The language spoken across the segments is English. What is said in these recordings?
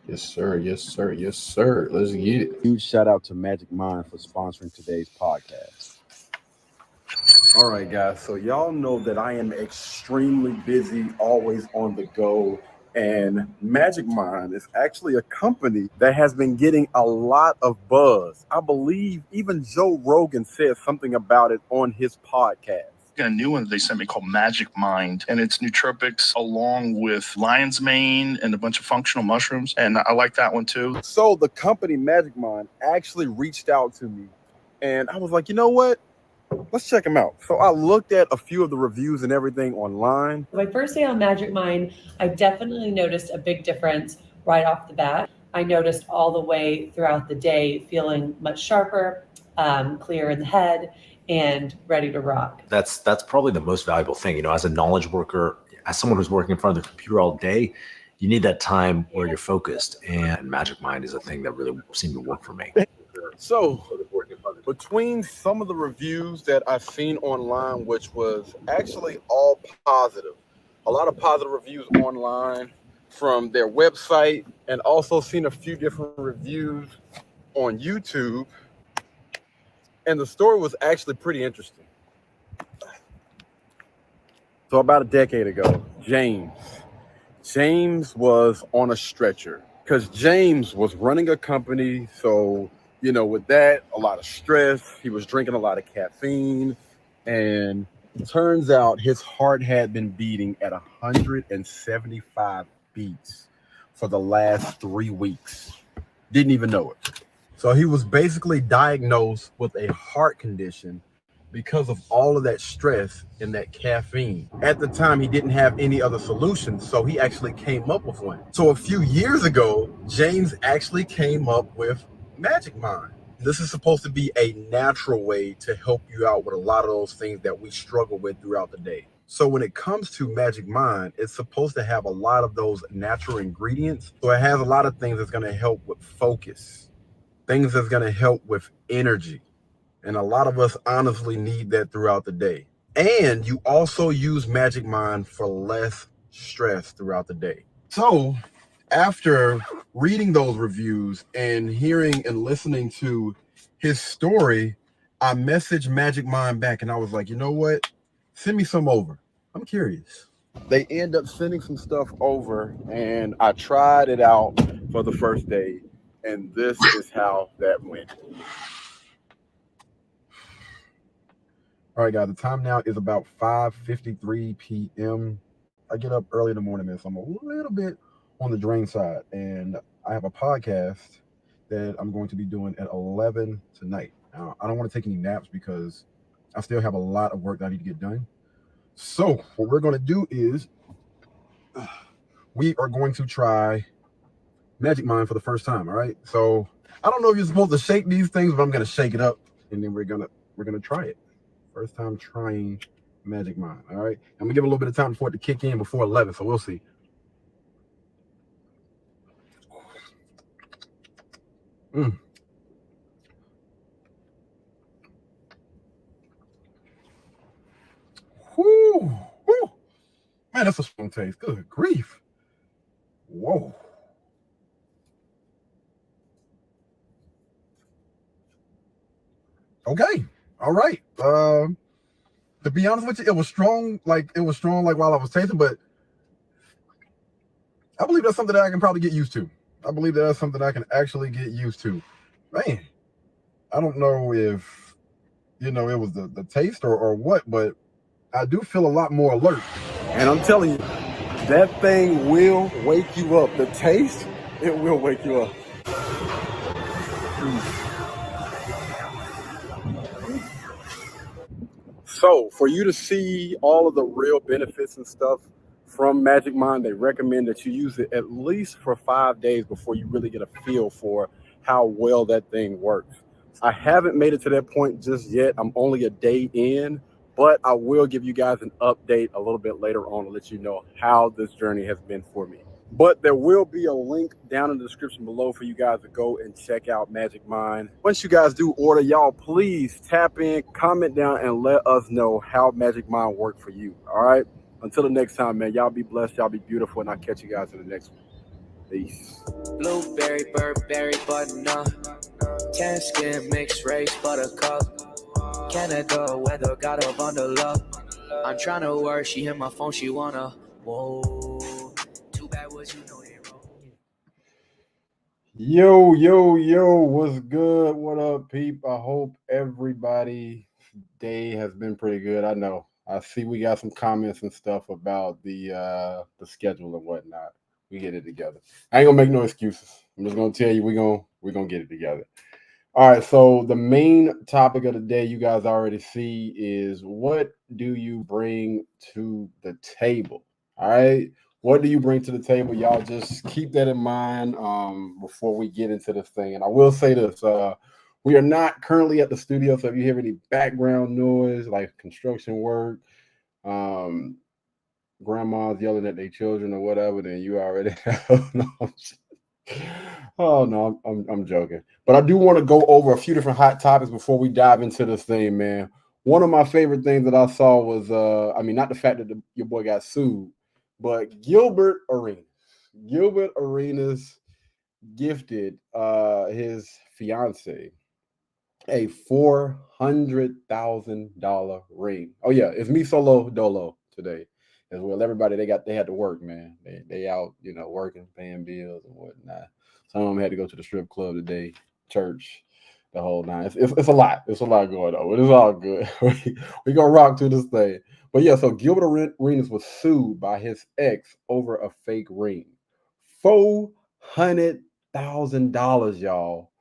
Yes, sir. Yes, sir. Yes, sir. Let's get it. Huge shout out to Magic Mind for sponsoring today's podcast. All right, guys. So y'all know that I am extremely busy, always on the go. And Magic Mind is actually a company that has been getting a lot of buzz. I believe even Joe Rogan said something about it on his podcast. A new one that they sent me called Magic Mind, and it's nootropics along with lion's mane and a bunch of functional mushrooms, and I like that one too. So the company Magic Mind actually reached out to me, and I was like, you know what? Let's check them out. So I looked at a few of the reviews and everything online. My first day on Magic Mind, I definitely noticed a big difference right off the bat. I noticed all the way throughout the day feeling much sharper, clear in the head, and ready to rock. That's probably the most valuable thing. You know, as a knowledge worker, as someone who's working in front of the computer all day, you need that time where you're focused. And Magic Mind is a thing that really seemed to work for me. So between some of the reviews that I've seen online, which was actually all positive, a lot of positive reviews online from their website, and also seen a few different reviews on YouTube. And the story was actually pretty interesting. So about a decade ago, James was on a stretcher because James was running a company. So, you know, with that, a lot of stress, he was drinking a lot of caffeine, and turns out his heart had been beating at 175 beats for the last 3 weeks. Didn't even know it. So he was basically diagnosed with a heart condition because of all of that stress and that caffeine. At the time, he didn't have any other solutions, so he actually came up with one. So a few years ago, James actually came up with Magic Mind. This is supposed to be a natural way to help you out with a lot of those things that we struggle with throughout the day. So when it comes to Magic Mind, it's supposed to have a lot of those natural ingredients. So it has a lot of things that's going to help with focus, things that's going to help with energy. And a lot of us honestly need that throughout the day. And you also use Magic Mind for less stress throughout the day. So after reading those reviews and hearing and listening to his story, I messaged Magic Mind back and I was like, you know what? Send me some over. I'm curious. They end up sending some stuff over, and I tried it out for the first day, and this is how that went. All right, guys, the time now is about 5:53 p.m. I get up early in the morning, man, so I'm a little bit on the drain side, and I have a podcast that I'm going to be doing at 11 tonight. Now, I don't want to take any naps because I still have a lot of work that I need to get done. So what we're going to do is we are going to try Magic Mind for the first time. All right. So I don't know if you're supposed to shake these things, but I'm going to shake it up, and then we're going to try it. First time trying Magic Mind. All right. I'm gonna give it a little bit of time for it to kick in before 11. So we'll see. Whoo, whoo. Man, that's a strong taste. Good grief. Whoa. Okay. All right. To be honest with you, it was strong. Like while I was tasting, but I believe that's something that I can probably get used to. I believe that's something I can actually get used to. Man, I don't know if, it was the taste or what, but I do feel a lot more alert. And I'm telling you, that thing will wake you up. The taste, it will wake you up. So for you to see all of the real benefits and stuff from Magic Mind, they recommend that you use it at least for 5 days before you really get a feel for how well that thing works. I haven't made it to that point just yet. I'm only a day in, but I will give you guys an update a little bit later on to let you know how this journey has been for me. But there will be a link down in the description below for you guys to go and check out Magic Mind. Once you guys do order, y'all please tap in, comment down, and let us know how Magic Mind worked for you. All right? Until the next time, man, y'all be blessed, y'all be beautiful, and I'll catch you guys in the next one. Peace. Blueberry, Burberry, button-up. Tan skin, mixed race, buttercup. Canada weather, got a bundle up. I'm trying to work, she hit my phone, she wanna. Whoa, too bad was you know they wrong. Yo, what's good? What up, peep? I hope everybody's day has been pretty good. I know. I see we got some comments and stuff about the schedule and whatnot. We get it together. I ain't gonna make no excuses. I'm just gonna tell you we're gonna get it together. All right, so the main topic of the day you guys already see is what do you bring to the table? All right. What do you bring to the table? Y'all just keep that in mind before we get into this thing. And I will say this, we are not currently at the studio, so if you hear any background noise like construction work, grandma's yelling at their children or whatever, then you already know. Oh no, I'm joking. But I do want to go over a few different hot topics before we dive into this thing, man. One of my favorite things that I saw was not the fact that your boy got sued, but Gilbert Arenas. Gilbert Arenas gifted his fiance a $400,000 ring. Oh yeah, it's me solo dolo today as well. Everybody they had to work, man. They out, working, paying bills and whatnot. Some of them had to go to the strip club today, church, the whole nine. It's a lot. It's a lot going on, but it's all good. we gonna rock through this thing. But yeah, so Gilbert Arenas was sued by his ex over a fake ring. $400,000, y'all.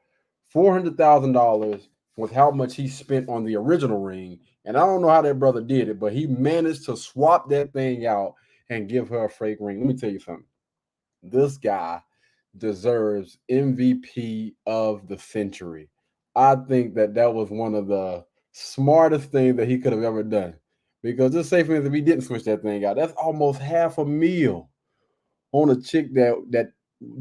$400,000 was how much he spent on the original ring. And I don't know how that brother did it, but he managed to swap that thing out and give her a fake ring. Let me tell you something. This guy deserves MVP of the century. I think that was one of the smartest things that he could have ever done. Because just say for instance, if he didn't switch that thing out, that's almost $500,000 on a chick that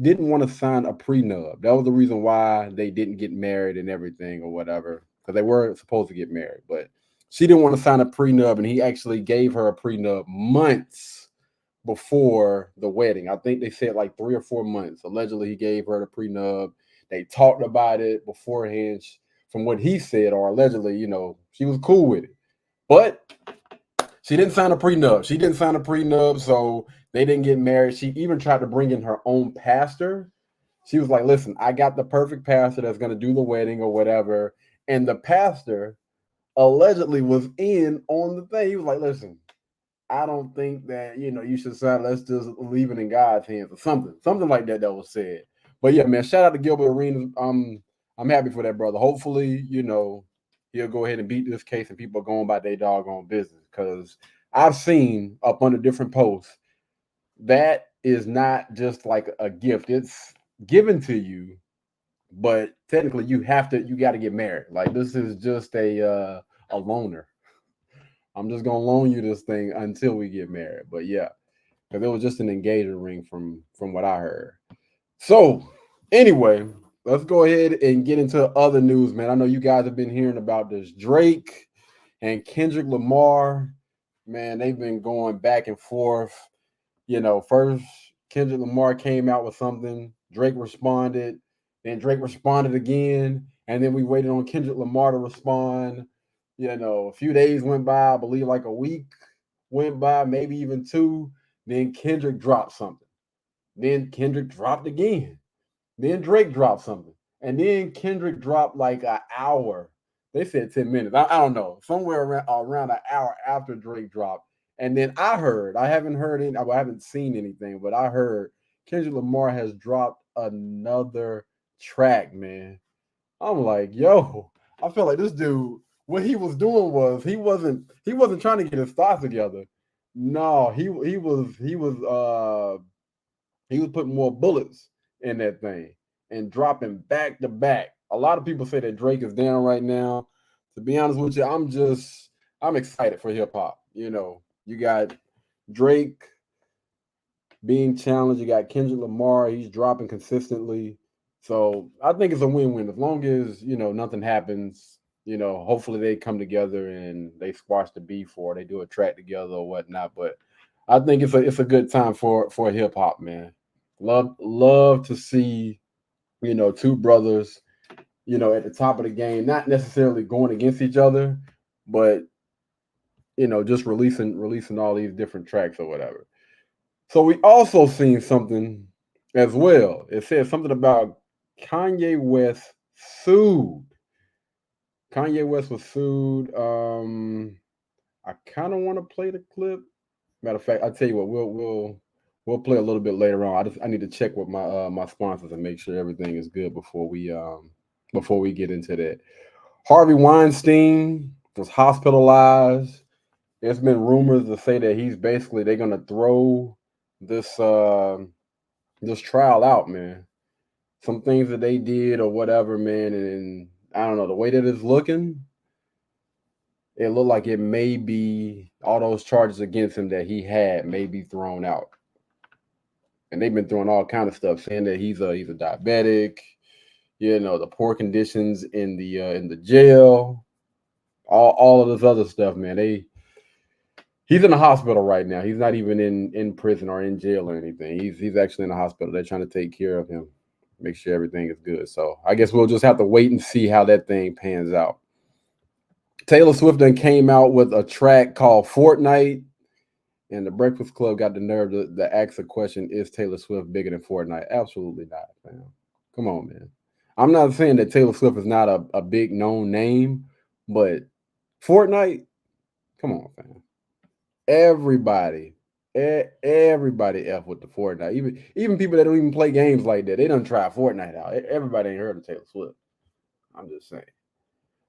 didn't want to sign a prenup. That was the reason why they didn't get married and everything or whatever, because they weren't supposed to get married. But she didn't want to sign a prenup, and he actually gave her a prenup months before the wedding. I think they said like 3 or 4 months. Allegedly, he gave her the prenup. They talked about it beforehand. From what he said, or allegedly, she was cool with it. But she didn't sign a prenup. So they didn't get married. She even tried to bring in her own pastor. She was like, listen, I got the perfect pastor that's going to do the wedding or whatever. And the pastor allegedly was in on the thing. He was like, listen, I don't think that, you should sign. Let's just leave it in God's hands or something like that was said. But yeah, man, shout out to Gilbert Arenas. I'm happy for that brother. Hopefully, he'll go ahead and beat this case and people are going by their doggone business, because I've seen up under different posts that is not just like a gift. It's given to you, but technically you got to get married. Like, this is just a loaner. I'm just going to loan you this thing until we get married. But yeah, because it was just an engagement ring from what I heard. So anyway, let's go ahead and get into other news, man. I know you guys have been hearing about this. Drake and Kendrick Lamar, man, they've been going back and forth. First Kendrick Lamar came out with something. Drake responded. Then Drake responded again. And then we waited on Kendrick Lamar to respond. A few days went by. I believe like a week went by, maybe even 2. Then Kendrick dropped something. Then Kendrick dropped again. Then Drake dropped something. And then Kendrick dropped like an hour. They said 10 minutes. I don't know. Somewhere around an hour after Drake dropped. And then I haven't seen anything, but I heard Kendrick Lamar has dropped another track, man. I'm like, yo, I feel like this dude, what he was doing was he wasn't trying to get his thoughts together. No, he was putting more bullets in that thing and dropping back to back. A lot of people say that Drake is down right now. To be honest with you, I'm excited for hip hop. You got Drake being challenged. You got Kendrick Lamar. He's dropping consistently. So I think it's a win-win. As long as, nothing happens, hopefully they come together and they squash the beef or they do a track together or whatnot. But I think it's a good time for hip hop, man. Love to see, two brothers, at the top of the game, not necessarily going against each other, but just releasing all these different tracks or whatever. So we also seen something as well. It says something about Kanye West sued. Kanye West was sued. I kind of want to play the clip. Matter of fact, I'll tell you what, we'll play a little bit later on. I need to check with my sponsors and make sure everything is good before we get into that. Harvey Weinstein was hospitalized. There's been rumors to say that they're gonna throw this this trial out, man. Some things that they did or whatever, man, and I don't know, the way that it's looking, it looked like it may be all those charges against him that he had may be thrown out. And they've been throwing all kind of stuff, saying that he's a diabetic, the poor conditions in the jail, all of this other stuff, man. He's in the hospital right now. He's not even in prison or in jail or anything. He's actually in the hospital. They're trying to take care of him, make sure everything is good. So I guess we'll just have to wait and see how that thing pans out. Taylor Swift then came out with a track called Fortnite, and the Breakfast Club got the nerve to ask the question, is Taylor Swift bigger than Fortnite? Absolutely not, man. Come on, man. I'm not saying that Taylor Swift is not a big known name, but Fortnite, come on, fam. Everybody F with the Fortnite. Even people that don't even play games like that, they done try Fortnite out. Everybody ain't heard of Taylor Swift. I'm just saying.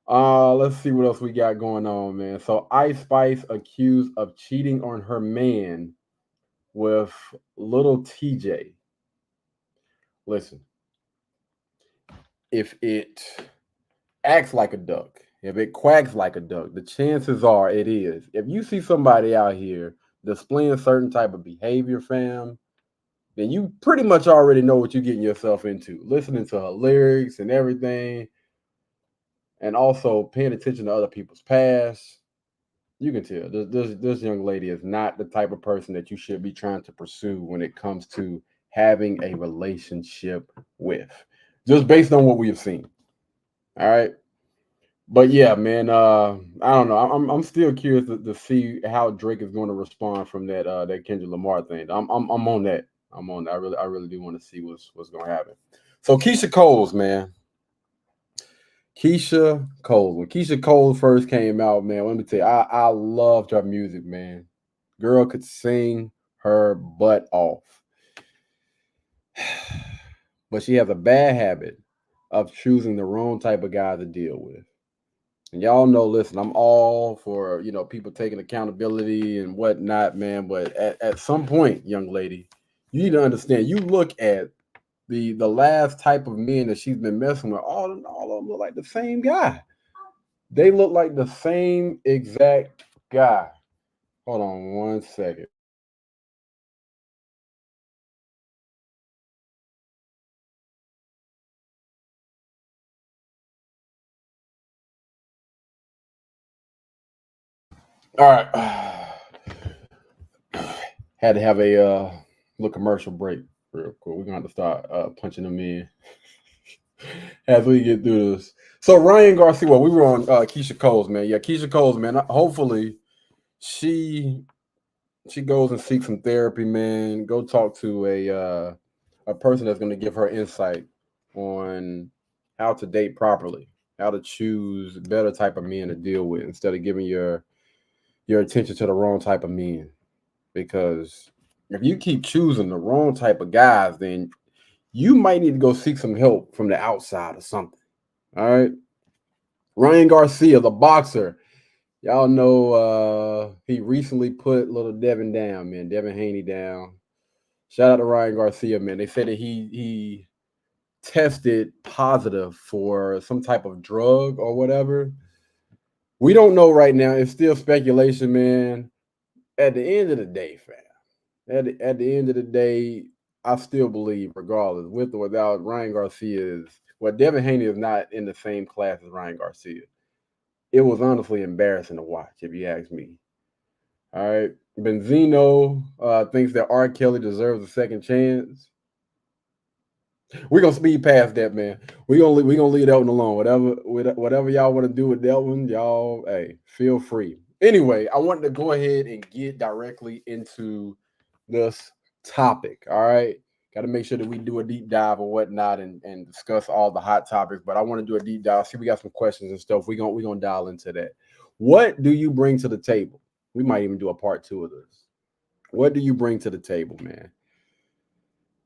Let's see what else we got going on, man. So Ice Spice accused of cheating on her man with little TJ. Listen, if it acts like a duck, if it quacks like a duck, the chances are it is. If you see somebody out here displaying certain type of behavior, fam, then you pretty much already know what you're getting yourself into. Listening to her lyrics and everything, and also paying attention to other people's past, you can tell this young lady is not the type of person that you should be trying to pursue when it comes to having a relationship with, just based on what we have seen. All right. But yeah, man, I don't know. I'm still curious to see how Drake is going to respond from that Kendrick Lamar thing. I'm on that. I'm on that. I really do want to see what's going to happen. So Keisha Coles, man. Keisha Cole. When Keisha Cole first came out, man, let me tell you, I loved her music, man. Girl could sing her butt off. But she has a bad habit of choosing the wrong type of guy to deal with. And y'all know, listen, I'm all for, people taking accountability and whatnot, man. But at some point, young lady, you need to understand, you look at the last type of men that she's been messing with, all of them look like the same guy. They look like the same exact guy. Hold on one second. All right. Had to have a little commercial break real quick. We're going to have to start punching them in as we get through this. So Ryan Garcia, we were on Keisha Coles, man. Yeah, Keisha Coles, man. Hopefully she goes and seeks some therapy, man. Go talk to a person that's going to give her insight on how to date properly, how to choose better type of men to deal with instead of giving your attention to the wrong type of men. Because if you keep choosing the wrong type of guys, then you might need to go seek some help from the outside or something. All right. Ryan Garcia, the boxer. Y'all know he recently put little Devin down, man. Devin Haney down. Shout out to Ryan Garcia, man. They said that he tested positive for some type of drug or whatever. We don't know right now. It's still speculation, man. At the end of the day, fam, at the end of the day, I still believe, regardless, with or without, Ryan Garcia Devin Haney is not in the same class as Ryan Garcia. It was honestly embarrassing to watch, if you ask me. All right. Benzino thinks that R. Kelly deserves a second chance. We're gonna speed past that, man. We gonna leave that one alone. Whatever y'all want to do with that one, y'all, hey, feel free. Anyway, I wanted to go ahead and get directly into this topic. All right. Got to make sure that we do a deep dive or whatnot and discuss all the hot topics. But I want to do a deep dive. See, we got some questions and stuff. We're gonna dial into that. What do you bring to the table? We might even do a part 2 of this. What do you bring to the table, man?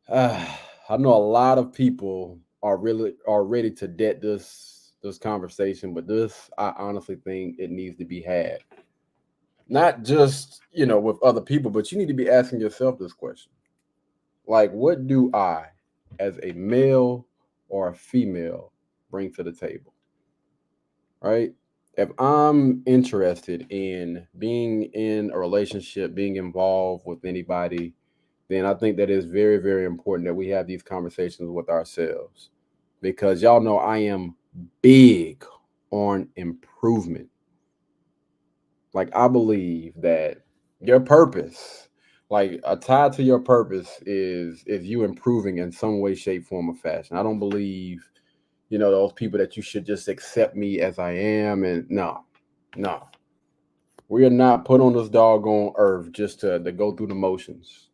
I know a lot of people are ready to debt this conversation, but this, I honestly think it needs to be had. Not just, with other people, but you need to be asking yourself this question. Like, what do I, as a male or a female, bring to the table? Right? If I'm interested in being in a relationship, being involved with anybody, then I think that is very, very important that we have these conversations with ourselves, because y'all know I am big on improvement. Like, I believe that your purpose, like tied to your purpose, is you improving in some way, shape, form, or fashion. I don't believe, those people that you should just accept me as I am. And no. We are not put on this doggone earth just to go through the motions.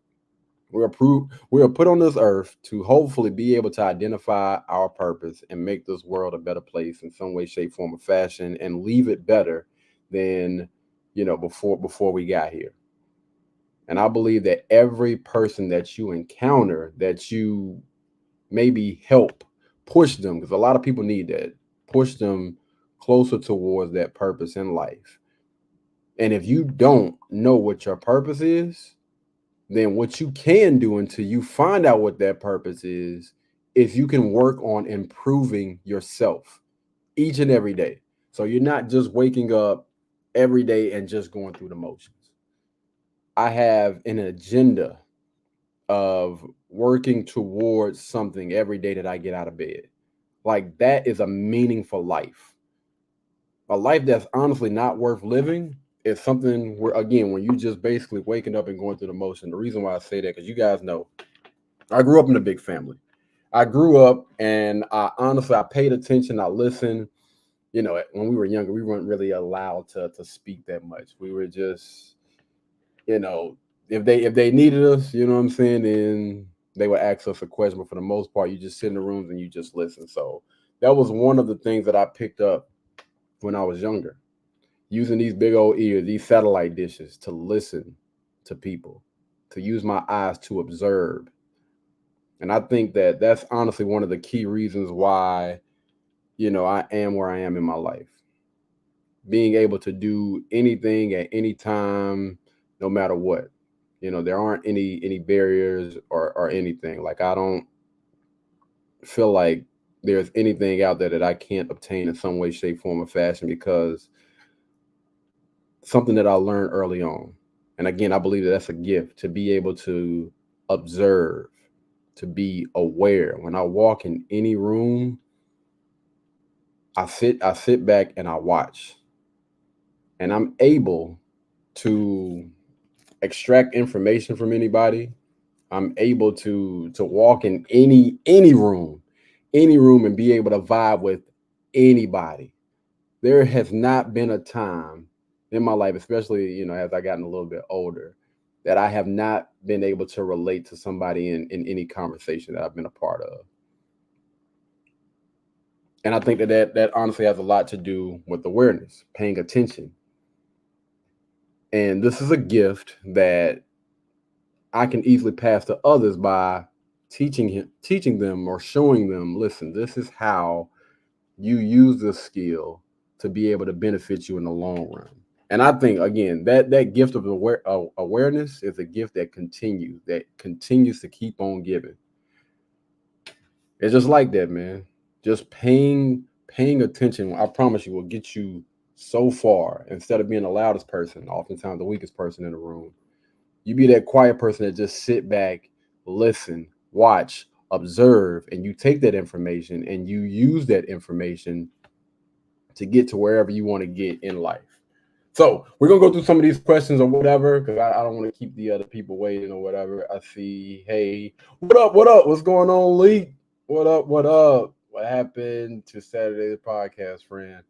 We are put on this earth to hopefully be able to identify our purpose and make this world a better place in some way, shape, form, or fashion, and leave it better than, before we got here. And I believe that every person that you encounter, that you maybe help push them, because a lot of people need that, push them closer towards that purpose in life. And if you don't know what your purpose is, then what you can do until you find out what that purpose is you can work on improving yourself each and every day. So you're not just waking up every day and just going through the motions. I have an agenda of working towards something every day that I get out of bed. Like, that is a meaningful life. A life that's honestly not worth living is something where, again, when you just basically waking up and going through the motion. The reason why I say that, because you guys know, I grew up in a big family. I grew up and I paid attention. I listened. When we were younger, we weren't really allowed to speak that much. We were just, if they needed us, you know what I'm saying, then they would ask us a question. But for the most part, you just sit in the rooms and you just listen. So that was one of the things that I picked up when I was younger, using these big old ears, these satellite dishes, to listen to people, to use my eyes to observe. And I think that that's honestly one of the key reasons why, I am where I am in my life. Being able to do anything at any time, no matter what. There aren't any barriers or anything. Like, I don't feel like there's anything out there that I can't obtain in some way, shape, form, or fashion, because something that I learned early on. And again, I believe that that's a gift, to be able to observe, to be aware. When I walk in any room, I sit back and I watch. And I'm able to extract information from anybody. I'm able to walk in any room and be able to vibe with anybody. There has not been a time in my life, especially, as I gotten a little bit older, that I have not been able to relate to somebody in any conversation that I've been a part of. And I think that honestly has a lot to do with awareness, paying attention. And this is a gift that I can easily pass to others by teaching them or showing them, listen, this is how you use this skill to be able to benefit you in the long run. And I think, again, that gift of awareness is a gift that continues to keep on giving. It's just like that, man. Just paying attention, I promise you, will get you so far. Instead of being the loudest person, oftentimes the weakest person in the room, you be that quiet person that just sit back, listen, watch, observe, and you take that information and you use that information to get to wherever you want to get in life. So we're going to go through some of these questions or whatever, because I don't want to keep the other people waiting or whatever. I see, hey, what up? What's going on, Lee? What up? What up? What happened to Saturday's podcast, friend?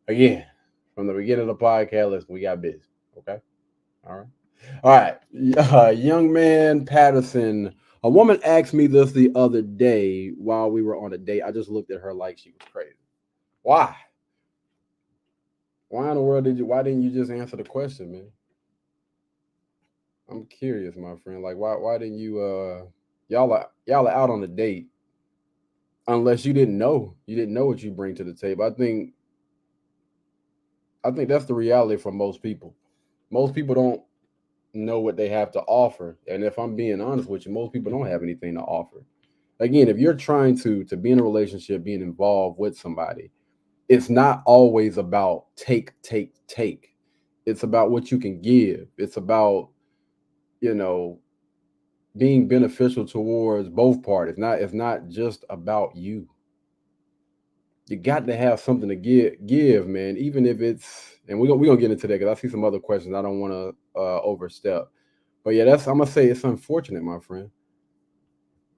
Again, from the beginning of the podcast, listen, we got busy. Okay. All right. Young man Patterson. A woman asked me this the other day while we were on a date. I just looked at her like she was crazy. Why? Why in the world why didn't you just answer the question, man? I'm curious, my friend. Like, why didn't you y'all are out on a date unless you didn't know what you bring to the table. I think that's the reality for most people. Most people don't know what they have to offer. And if I'm being honest with you, most people don't have anything to offer. Again, if you're trying to be in a relationship, being involved with somebody, it's not always about take. It's about what you can give. It's about, being beneficial towards both parties. It's not just about you. You got to have something to give, man. Even if it's, and we're gonna get into that because I see some other questions. I don't want to overstep, but yeah, I'm gonna say it's unfortunate, my friend.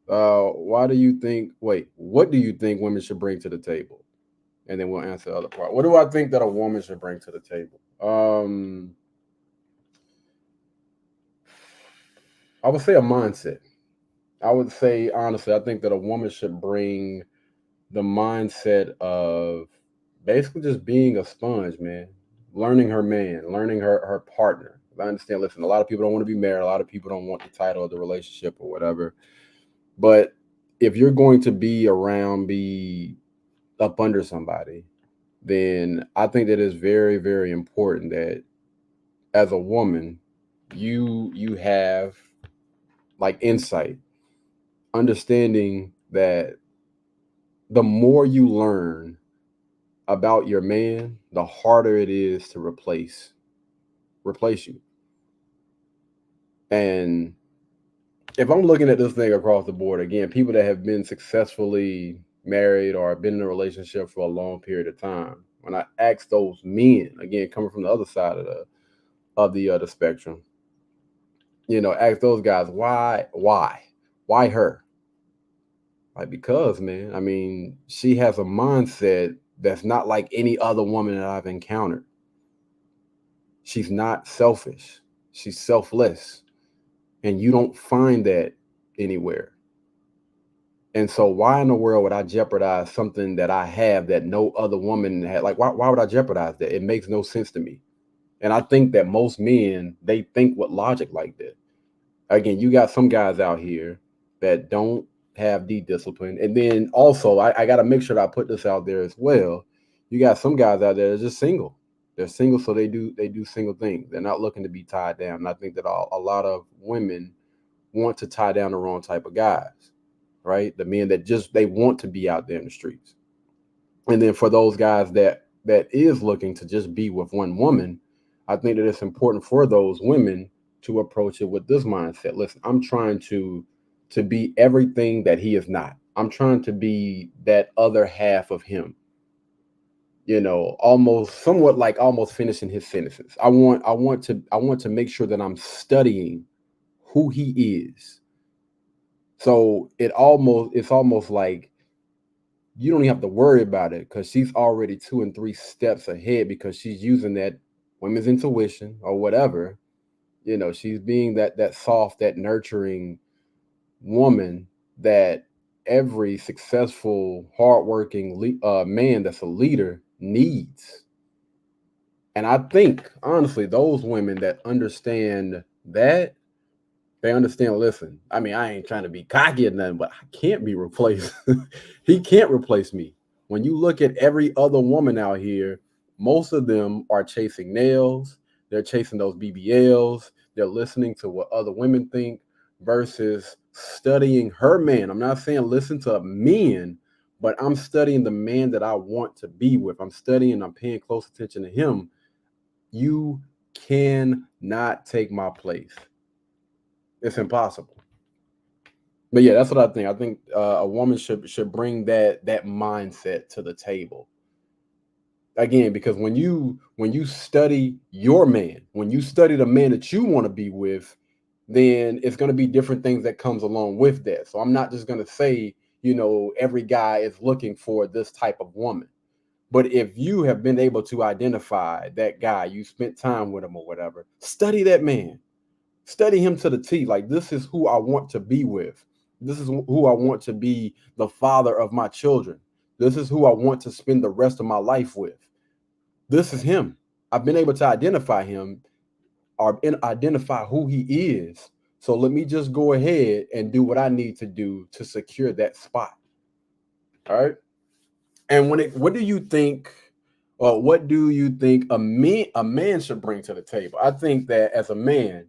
What do you think women should bring to the table? And then we'll answer the other part. What do I think that a woman should bring to the table? I would say a mindset. I would say, honestly, I think that a woman should bring the mindset of basically just being a sponge, man. Learning her man, learning her partner. I understand, listen, a lot of people don't want to be married. A lot of people don't want the title of the relationship or whatever. But if you're going to be up under somebody, then I think that it's very, very important that as a woman, you have like insight, understanding that the more you learn about your man, the harder it is to replace you. And if I'm looking at this thing across the board, again, people that have been successfully married or been in a relationship for a long period of time, when I ask those men, again, coming from the other side of the spectrum, ask those guys, why her? Like, because, man, I mean, she has a mindset that's not like any other woman that I've encountered. She's not selfish. She's selfless. And you don't find that anywhere. And so why in the world would I jeopardize something that I have that no other woman had? Like, why would I jeopardize that? It makes no sense to me. And I think that most men, they think with logic like that. Again, you got some guys out here that don't have the discipline. And then also, I got to make sure that I put this out there as well. You got some guys out there that are just single. They're single, so they do single things. They're not looking to be tied down. And I think that a lot of women want to tie down the wrong type of guys, right? The men that they want to be out there in the streets. And then for those guys that is looking to just be with one woman, I think that it's important for those women to approach it with this mindset. Listen, I'm trying to be everything that he is not. I'm trying to be that other half of him. Almost finishing his sentences. I want to make sure that I'm studying who he is. So it's almost like you don't even have to worry about it because she's already 2 and 3 steps ahead because she's using that women's intuition or whatever. She's being that soft, that nurturing woman that every successful, hardworking man that's a leader needs. And I think, honestly, those women that understand that, they understand, listen, I mean, I ain't trying to be cocky or nothing, but I can't be replaced. He can't replace me. When you look at every other woman out here, most of them are chasing nails. They're chasing those BBLs. They're listening to what other women think versus studying her man. I'm not saying listen to men, but I'm studying the man that I want to be with. I'm paying close attention to him. You cannot take my place. It's impossible. But yeah, that's what I think. I think a woman should bring that mindset to the table. Again, because when you study your man, when you study the man that you want to be with, then it's going to be different things that comes along with that. So I'm not just going to say, every guy is looking for this type of woman. But if you have been able to identify that guy, you spent time with him or whatever, study that man. Study him to the T. Like, this is who I want to be with. This is who I want to be the father of my children. This is who I want to spend the rest of my life with. This is him. I've been able to identify him or identify who he is. So let me just go ahead and do what I need to do to secure that spot. All right. And what do you think a man should bring to the table? I think that as a man,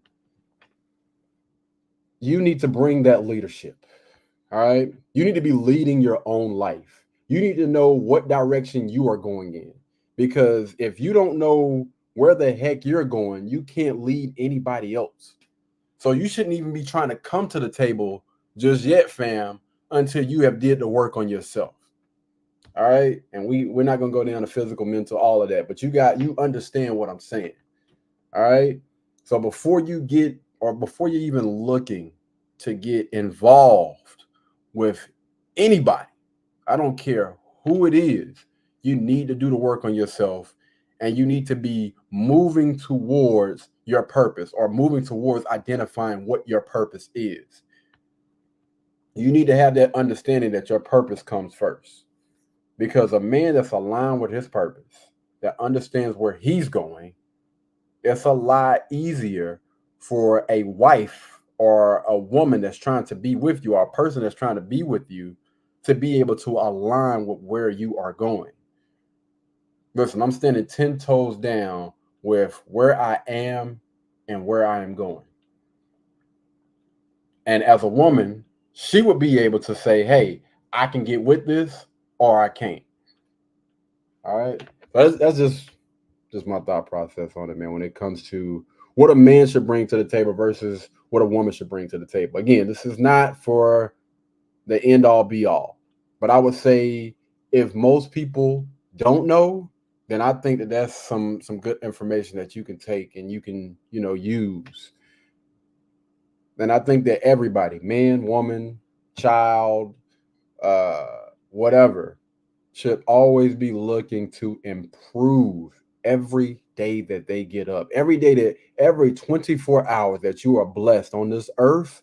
you need to bring that leadership. All right. You need to be leading your own life. You need to know what direction you are going in, because if you don't know where the heck you're going, you can't lead anybody else. So you shouldn't even be trying to come to the table just yet, fam, until you have did the work on yourself. All right. And we're not going to go down to physical, mental, all of that, but you understand what I'm saying. All right. So before you're even looking to get involved with anybody, I don't care who it is, you need to do the work on yourself, and you need to be moving towards your purpose, or moving towards identifying what your purpose is. You need to have that understanding that your purpose comes first, because a man that's aligned with his purpose, that understands where he's going, it's a lot easier for a wife or a woman that's trying to be with you, or a person that's trying to be with you, to be able to align with where you are going. Listen, I'm standing 10 toes down with where I am and where I am going. And as a woman, she would be able to say, hey, I can get with this or I can't. All right. But that's just my thought process on it, man, when it comes to what a man should bring to the table versus what a woman should bring to the table. Again, this is not for the end all be all, but I would say if most people don't know, then I think that that's some good information that you can take and you can, use. And I think that everybody, man, woman, child, whatever, should always be looking to improve every day that they get up. Every 24 hours that you are blessed on this earth,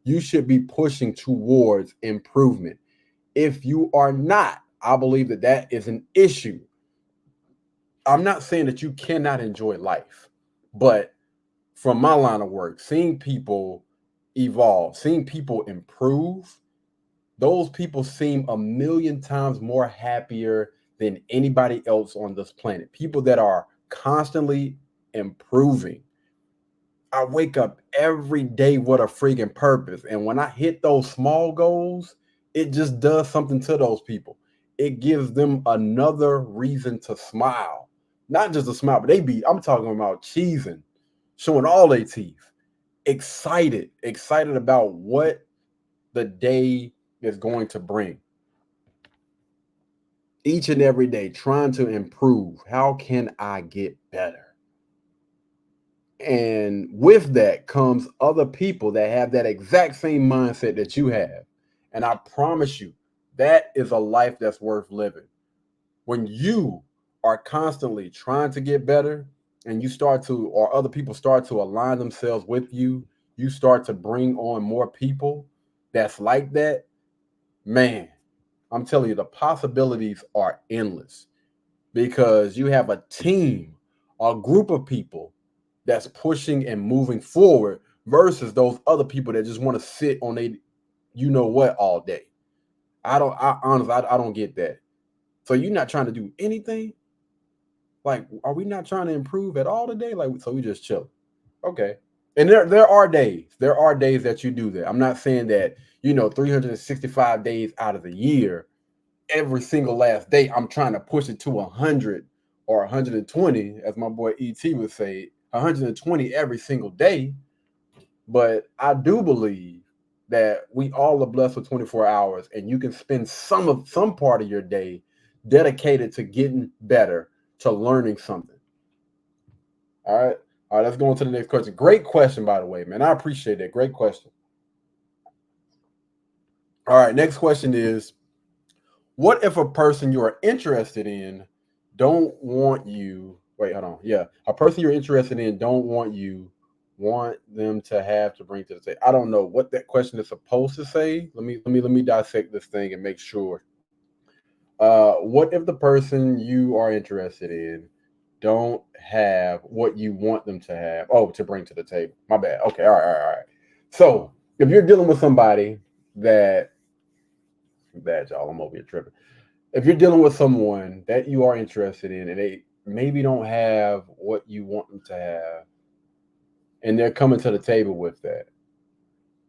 you should be pushing towards improvement. If you are not, I believe that is an issue. I'm not saying that you cannot enjoy life, but from my line of work, seeing people evolve, seeing people improve, those people seem a million times more happier than anybody else on this planet. People that are constantly improving. I wake up every day with a freaking purpose. And when I hit those small goals, it just does something to those people. It gives them another reason to smile. Not just a smile, but I'm talking about cheesing, showing all their teeth, excited about what the day is going to bring. Each and every day, trying to improve. How can I get better? And with that comes other people that have that exact same mindset that you have. And I promise you, that is a life that's worth living. When you are constantly trying to get better, and or other people start to align themselves with you, you start to bring on more people that's like that, man, I'm telling you, the possibilities are endless, because you have a team, a group of people that's pushing and moving forward versus those other people that just want to sit on all day. I don't get that. So you're not trying to do anything? Like, are we not trying to improve at all today? Like, so we just chill. Okay. And there are days that you do that. I'm not saying that, 365 days out of the year, every single last day, I'm trying to push it to 100 or 120, as my boy E.T. would say, 120 every single day. But I do believe that we all are blessed with 24 hours, and you can spend some part of your day dedicated to getting better, to learning something. All right, let's go on to the next question. Great question, by the way, man. I appreciate that. Great question. All right, next question is, what if a person you are interested in don't want you? Wait, hold on. Yeah, a person you're interested in don't want them to have to bring to the table. I don't know what that question is supposed to say. Let me dissect this thing and make sure. What if the person you are interested in don't have what you want them to have? Oh, to bring to the table. My bad. Okay, all right. So if you're dealing with somebody that bad, y'all, I'm over here tripping. If you're dealing with someone that you are interested in and they maybe don't have what you want them to have, and they're coming to the table with that,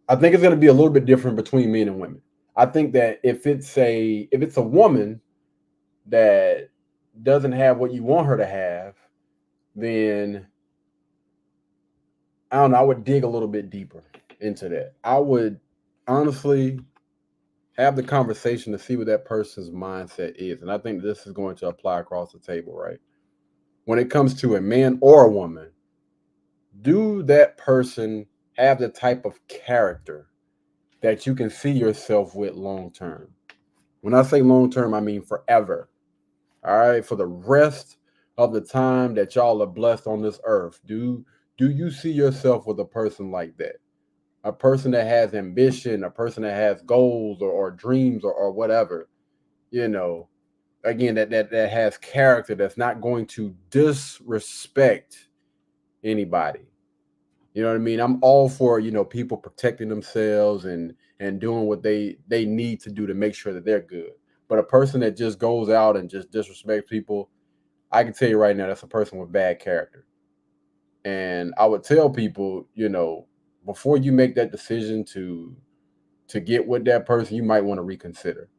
I think it's going to be a little bit different between men and women. I think that if it's a woman that doesn't have what you want her to have, then I don't know, I would dig a little bit deeper into that. I would honestly have the conversation to see what that person's mindset is. And I think this is going to apply across the table, right? When it comes to a man or a woman, do that person have the type of character that you can see yourself with long term? When I say long term, I mean forever. All right, for the rest of the time that y'all are blessed on this earth, do you see yourself with a person like that? A person that has ambition, a person that has goals or dreams or whatever, again, that has character, that's not going to disrespect anybody. You know what I mean? I'm all for, people protecting themselves and doing what they need to do to make sure that they're good. But a person that just goes out and just disrespects people, I can tell you right now, that's a person with bad character. And I would tell people, before you make that decision to get with that person, you might want to reconsider.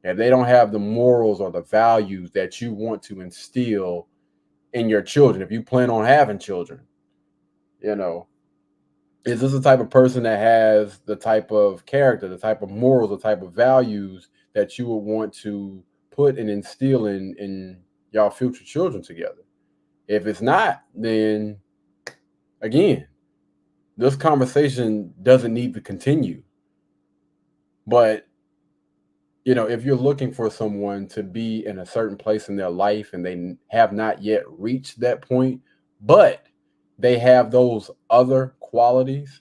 If they don't have the morals or the values that you want to instill in your children, if you plan on having children, is this the type of person that has the type of character, the type of morals, the type of values that you would want to put and instill in y'all future children together? If it's not, then again, this conversation doesn't need to continue. But, if you're looking for someone to be in a certain place in their life and they have not yet reached that point, but they have those other qualities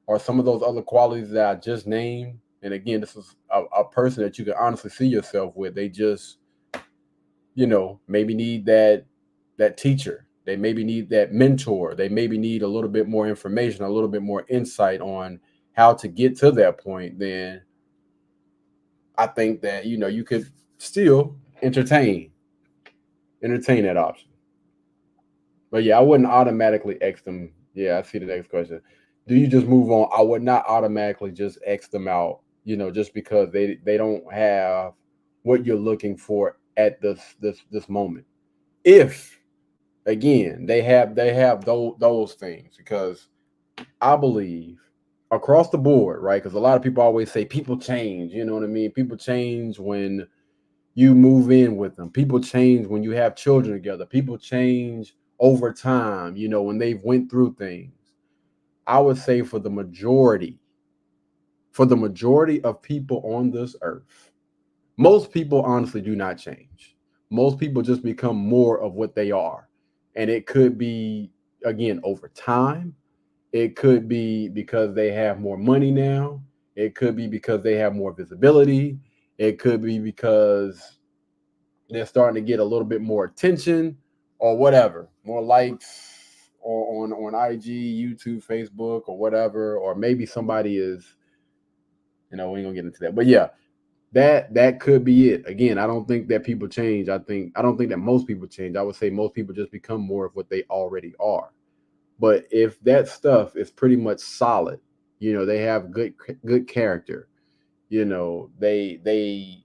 or some of those other qualities that I just named. And again, this is a person that you can honestly see yourself with. They just, maybe need that teacher. They maybe need that mentor. They maybe need a little bit more information, a little bit more insight on how to get to that point. Then I think that, you could still entertain that option. But yeah, I wouldn't automatically X them. Yeah, I see the next question. Do you just move on? I would not automatically just X them out, just because they don't have what you're looking for at this moment. If again they have those things, because I believe across the board, right? Because a lot of people always say people change, you know what I mean? People change when you move in with them. People change when you have children together. People change over time, when they've went through things. I would say for the majority of people on this earth, most people honestly do not change. Most people just become more of what they are. And it could be, again, over time. It could be because they have more money now. It could be because they have more visibility. It could be because they're starting to get a little bit more attention or whatever, more likes or on IG, YouTube, Facebook, or whatever. Or maybe somebody is, we ain't gonna get into that. But yeah, that could be it. Again, I don't think that people change. I don't think that most people change. I would say most people just become more of what they already are. But if that stuff is pretty much solid, they have good character, they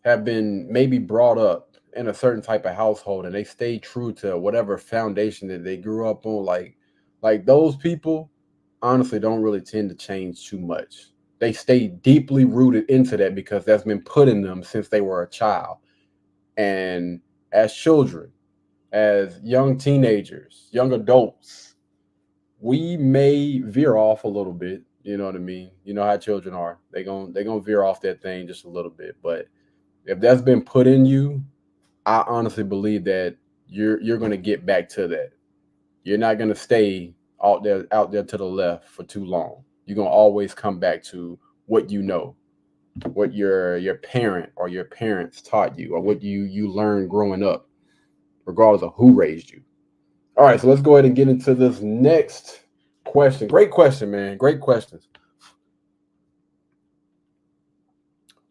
have been maybe brought up in a certain type of household and they stay true to whatever foundation that they grew up on, like those people honestly don't really tend to change too much. They stay deeply rooted into that because that's been put in them since they were a child. And as children, as young teenagers, young adults, we may veer off a little bit, You know what I mean? You know how children are. They're gonna veer off that thing just a little bit. But if that's been put in you, I honestly believe that you're gonna get back to that. You're not gonna stay out there to the left for too long. You're gonna always come back to what you know, what your parent or your parents taught you, or what you learned growing up, regardless of who raised you. All right, so let's go ahead and get into this next question. Great question, man. Great questions.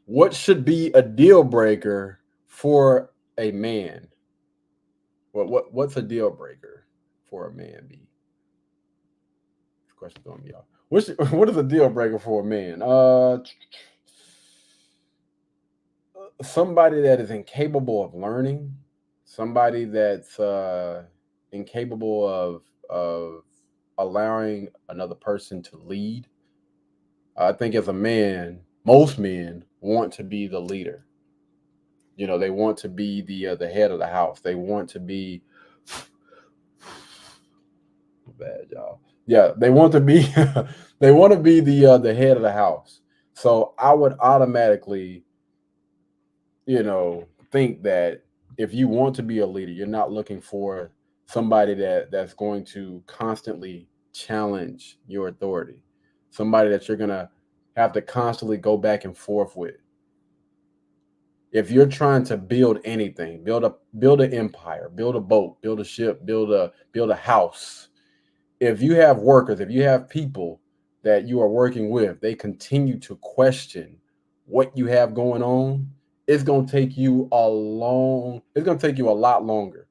What should be a deal breaker for a man? What's a deal breaker for a man? B. This question's throwing me off. What is a deal breaker for a man? Somebody that is incapable of learning, somebody that's incapable of allowing another person to lead. I think as a man, most men want to be the leader. You know, they want to be the head of the house. They want to be bad, y'all. Yeah, they want to be they want to be the head of the house. So I would automatically, think that if you want to be a leader, you're not looking for somebody that's going to constantly challenge your authority, somebody that you're gonna have to constantly go back and forth with. If you're trying to build anything, build an empire, build a boat, build a ship, build a house. If you have workers, if you have people that you are working with, they continue to question what you have going on, it's going to take you a lot longer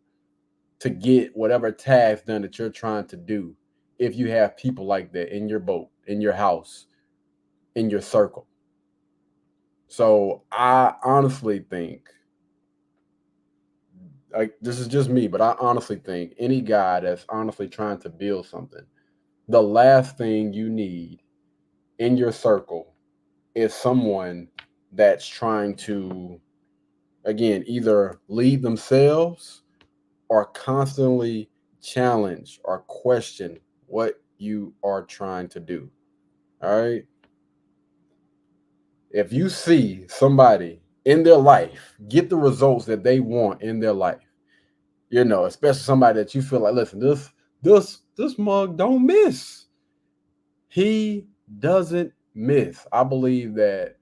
to get whatever task done that you're trying to do if you have people like that in your boat, in your house, in your circle. So I honestly think, like, this is just me, but I honestly think any guy that's honestly trying to build something, the last thing you need in your circle is someone that's trying to, again, either lead themselves or constantly challenge or question what you are trying to do. All right. If you see somebody in their life get the results that they want in their life, especially somebody that you feel like, listen, this mug don't miss. He doesn't miss. I believe that,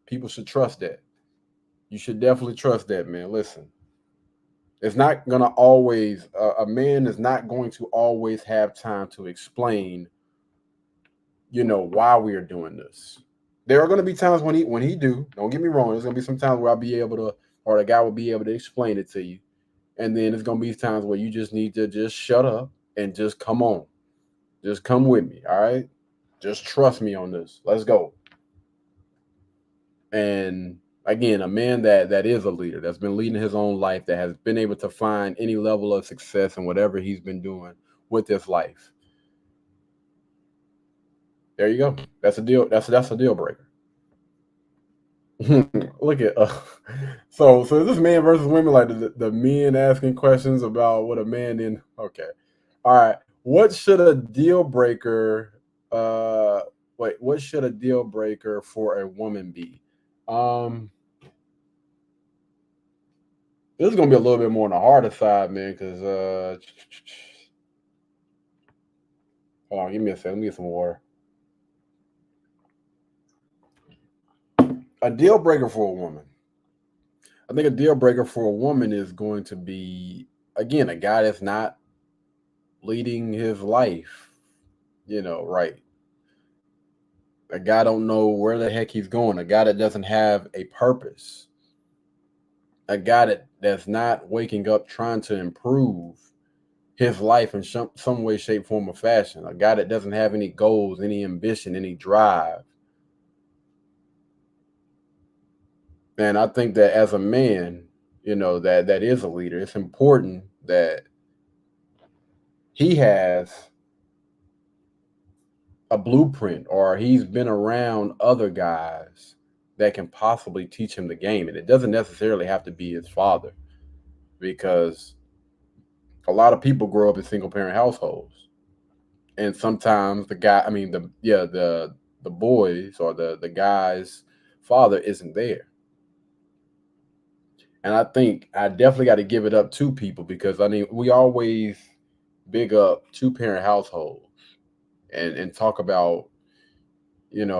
people should trust that. You should definitely trust that, man. Listen, it's not going to always, a man is not going to always have time to explain, why we are doing this. There are going to be times when he do, don't get me wrong, there's going to be some times where I'll be able to, or the guy will be able to explain it to you. And then there's going to be times where you just need to just shut up and just come on. Just come with me, all right? Just trust me on this. Let's go. And again, a man that is a leader, that's been leading his own life, that has been able to find any level of success in whatever he's been doing with his life. There you go. That's a deal. That's a deal breaker. Look at so is this man versus women, like the men asking questions about what a man in? Okay, all right. What should a deal breaker? What should a deal breaker for a woman be? This is gonna be a little bit more on the harder side, man. Because hold on, give me a second. Let me get some water. A deal breaker for a woman. I think a deal breaker for a woman is going to be, again, a guy that's not leading his life, right. A guy don't know where the heck he's going. A guy that doesn't have a purpose. A guy that's not waking up trying to improve his life in some way, shape, form, or fashion. A guy that doesn't have any goals, any ambition, any drive. And I think that as a man, that is a leader, it's important that he has a blueprint, or he's been around other guys that can possibly teach him the game. And it doesn't necessarily have to be his father, because a lot of people grow up in single parent households. and sometimes the boys or the guy's father isn't there. And I think I definitely got to give it up to people, because I mean, we always big up 2-parent households and talk about,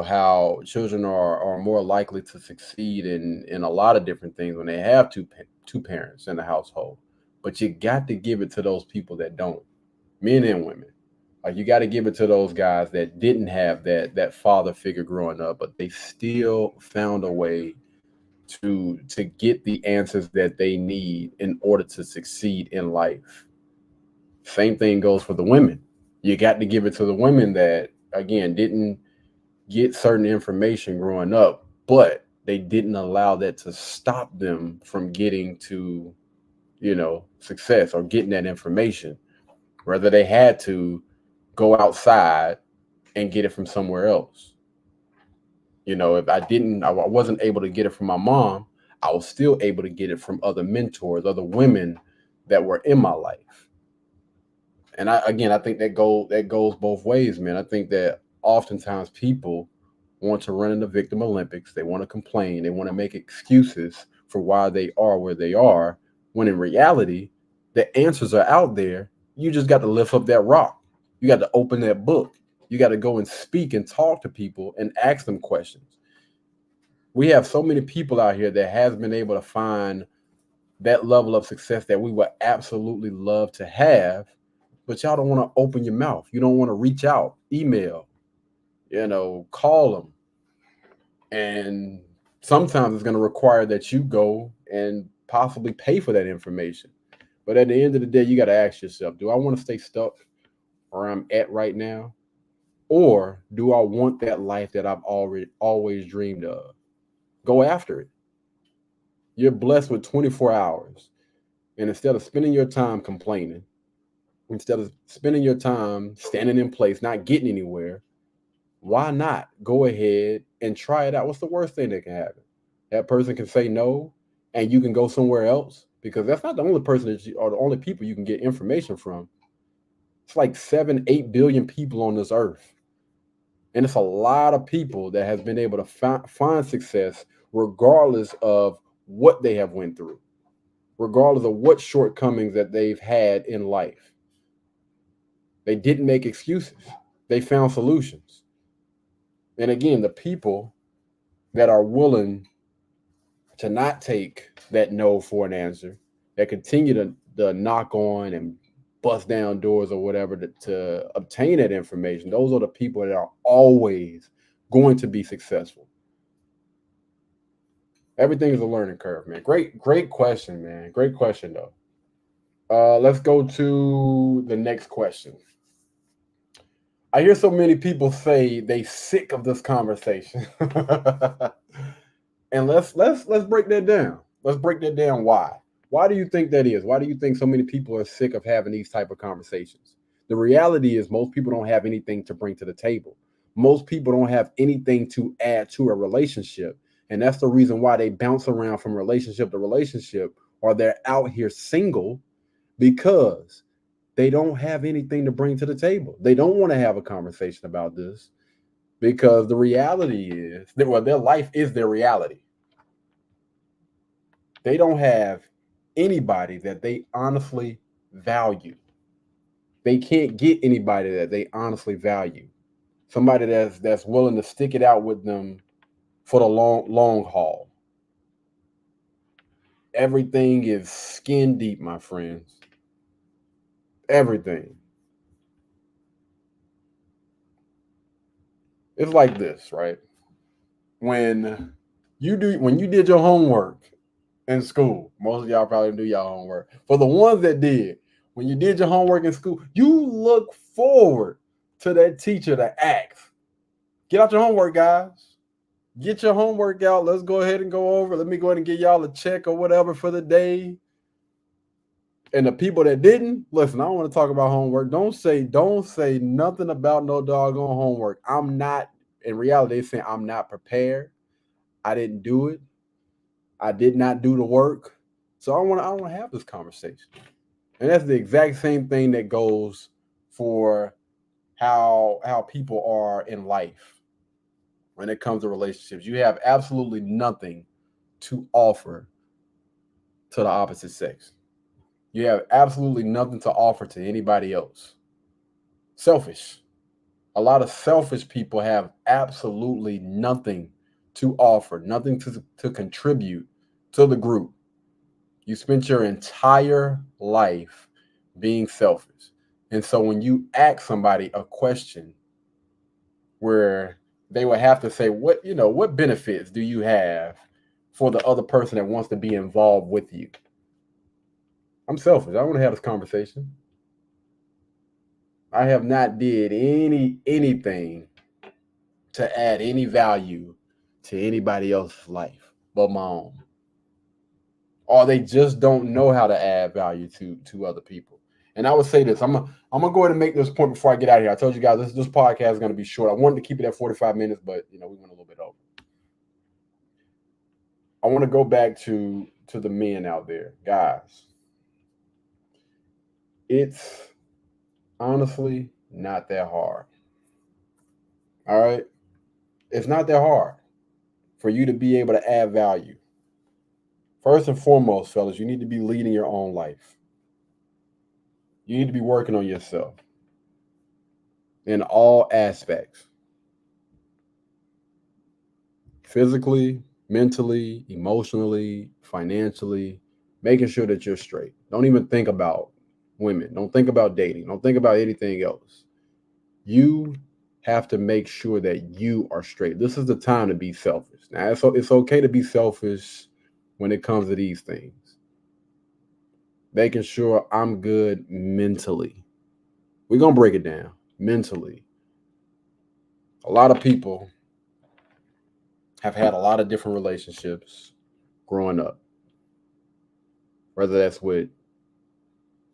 how children are more likely to succeed in a lot of different things when they have two parents in the household. But you got to give it to those people that don't, men and women. Like, you got to give it to those guys that didn't have that father figure growing up, but they still found a way to get the answers that they need in order to succeed in life. Same thing goes for the women. You got to give it to the women that, again, didn't get certain information growing up, but they didn't allow that to stop them from getting to, success or getting that information. Whether they had to go outside and get it from somewhere else. If I wasn't able to get it from my mom, I was still able to get it from other mentors, other women that were in my life. And I think that goes both ways, man. I think that oftentimes people want to run in the victim Olympics. They want to complain. They want to make excuses for why they are where they are, when in reality, the answers are out there. You just got to lift up that rock. You got to open that book. You got to go and speak and talk to people and ask them questions. We have so many people out here that has been able to find that level of success that we would absolutely love to have, but y'all don't want to open your mouth. You don't want to reach out, email, call them. And sometimes it's going to require that you go and possibly pay for that information. But at the end of the day, you got to ask yourself, do I want to stay stuck where I'm at right now? Or do I want that life that I've always dreamed of? Go after it. You're blessed with 24 hours. And instead of spending your time complaining, instead of spending your time standing in place, not getting anywhere, why not go ahead and try it out? What's the worst thing that can happen? That person can say no, and you can go somewhere else, because that's not the only person or the only people you can get information from. It's like 7-8 billion people on this earth. And it's a lot of people that have been able to find success regardless of what they have went through, regardless of what shortcomings that they've had in life. They didn't make excuses. They found solutions. And again, the people that are willing to not take that no for an answer, that continue to knock on and bust down doors or whatever to obtain that information, those are the people that are always going to be successful. Everything is a learning curve, man. Great question, man. Great question, though. Let's go to the next question. I hear so many people say they sick of this conversation. And let's break that down. Let's break that down. Why? Why do you think that is? Why do you think so many people are sick of having these type of conversations? The reality is most people don't have anything to bring to the table. Most people don't have anything to add to a relationship. And that's the reason why they bounce around from relationship to relationship, or they're out here single, because they don't have anything to bring to the table. They don't want to have a conversation about this, because the reality is that, their life is their reality. They don't have anybody that they honestly value. They can't get anybody that they honestly value. Somebody that's willing to stick it out with them for the long haul. Everything is skin deep, my friends. Everything. It's like this, right? When you did your homework in school, most of y'all probably do y'all homework. For the ones that did, when you did your homework in school, you look forward to that teacher to ask, get out your homework, guys. Get your homework out. Let's go ahead and go over. Let me go ahead and get y'all a check or whatever for the day. And the people that didn't, listen, I don't want to talk about homework. Don't say nothing about no doggone homework. I'm not, in reality, they're saying I'm not prepared. I didn't do it. I did not do the work. So I don't want to have this conversation. And that's the exact same thing that goes for how people are in life when it comes to relationships. You have absolutely nothing to offer to the opposite sex. You have absolutely nothing to offer to anybody else. Selfish. A lot of selfish people have absolutely nothing to offer, nothing to contribute to the group. You spent your entire life being selfish. And so when you ask somebody a question where they would have to say, what benefits do you have for the other person that wants to be involved with you? I'm selfish. I want to have this conversation. I have not did anything to add any value to anybody else's life but my own. Or they just don't know how to add value to other people. And I would say this, I'm gonna go ahead and make this point before I get out of here. I told you guys this podcast is gonna be short. I wanted to keep it at 45 minutes, but we went a little bit over. I want to go back to the men out there, guys. It's honestly not that hard. All right. It's not that hard for you to be able to add value. First and foremost, fellas, you need to be leading your own life. You need to be working on yourself in all aspects. Physically, mentally, emotionally, financially, making sure that you're straight. Don't even think about women. Don't think about dating. Don't think about anything else. You have to make sure that you are straight. This is the time to be selfish. Now, it's okay to be selfish when it comes to these things. Making sure I'm good mentally. We're going to break it down mentally. A lot of people have had a lot of different relationships growing up. Whether that's with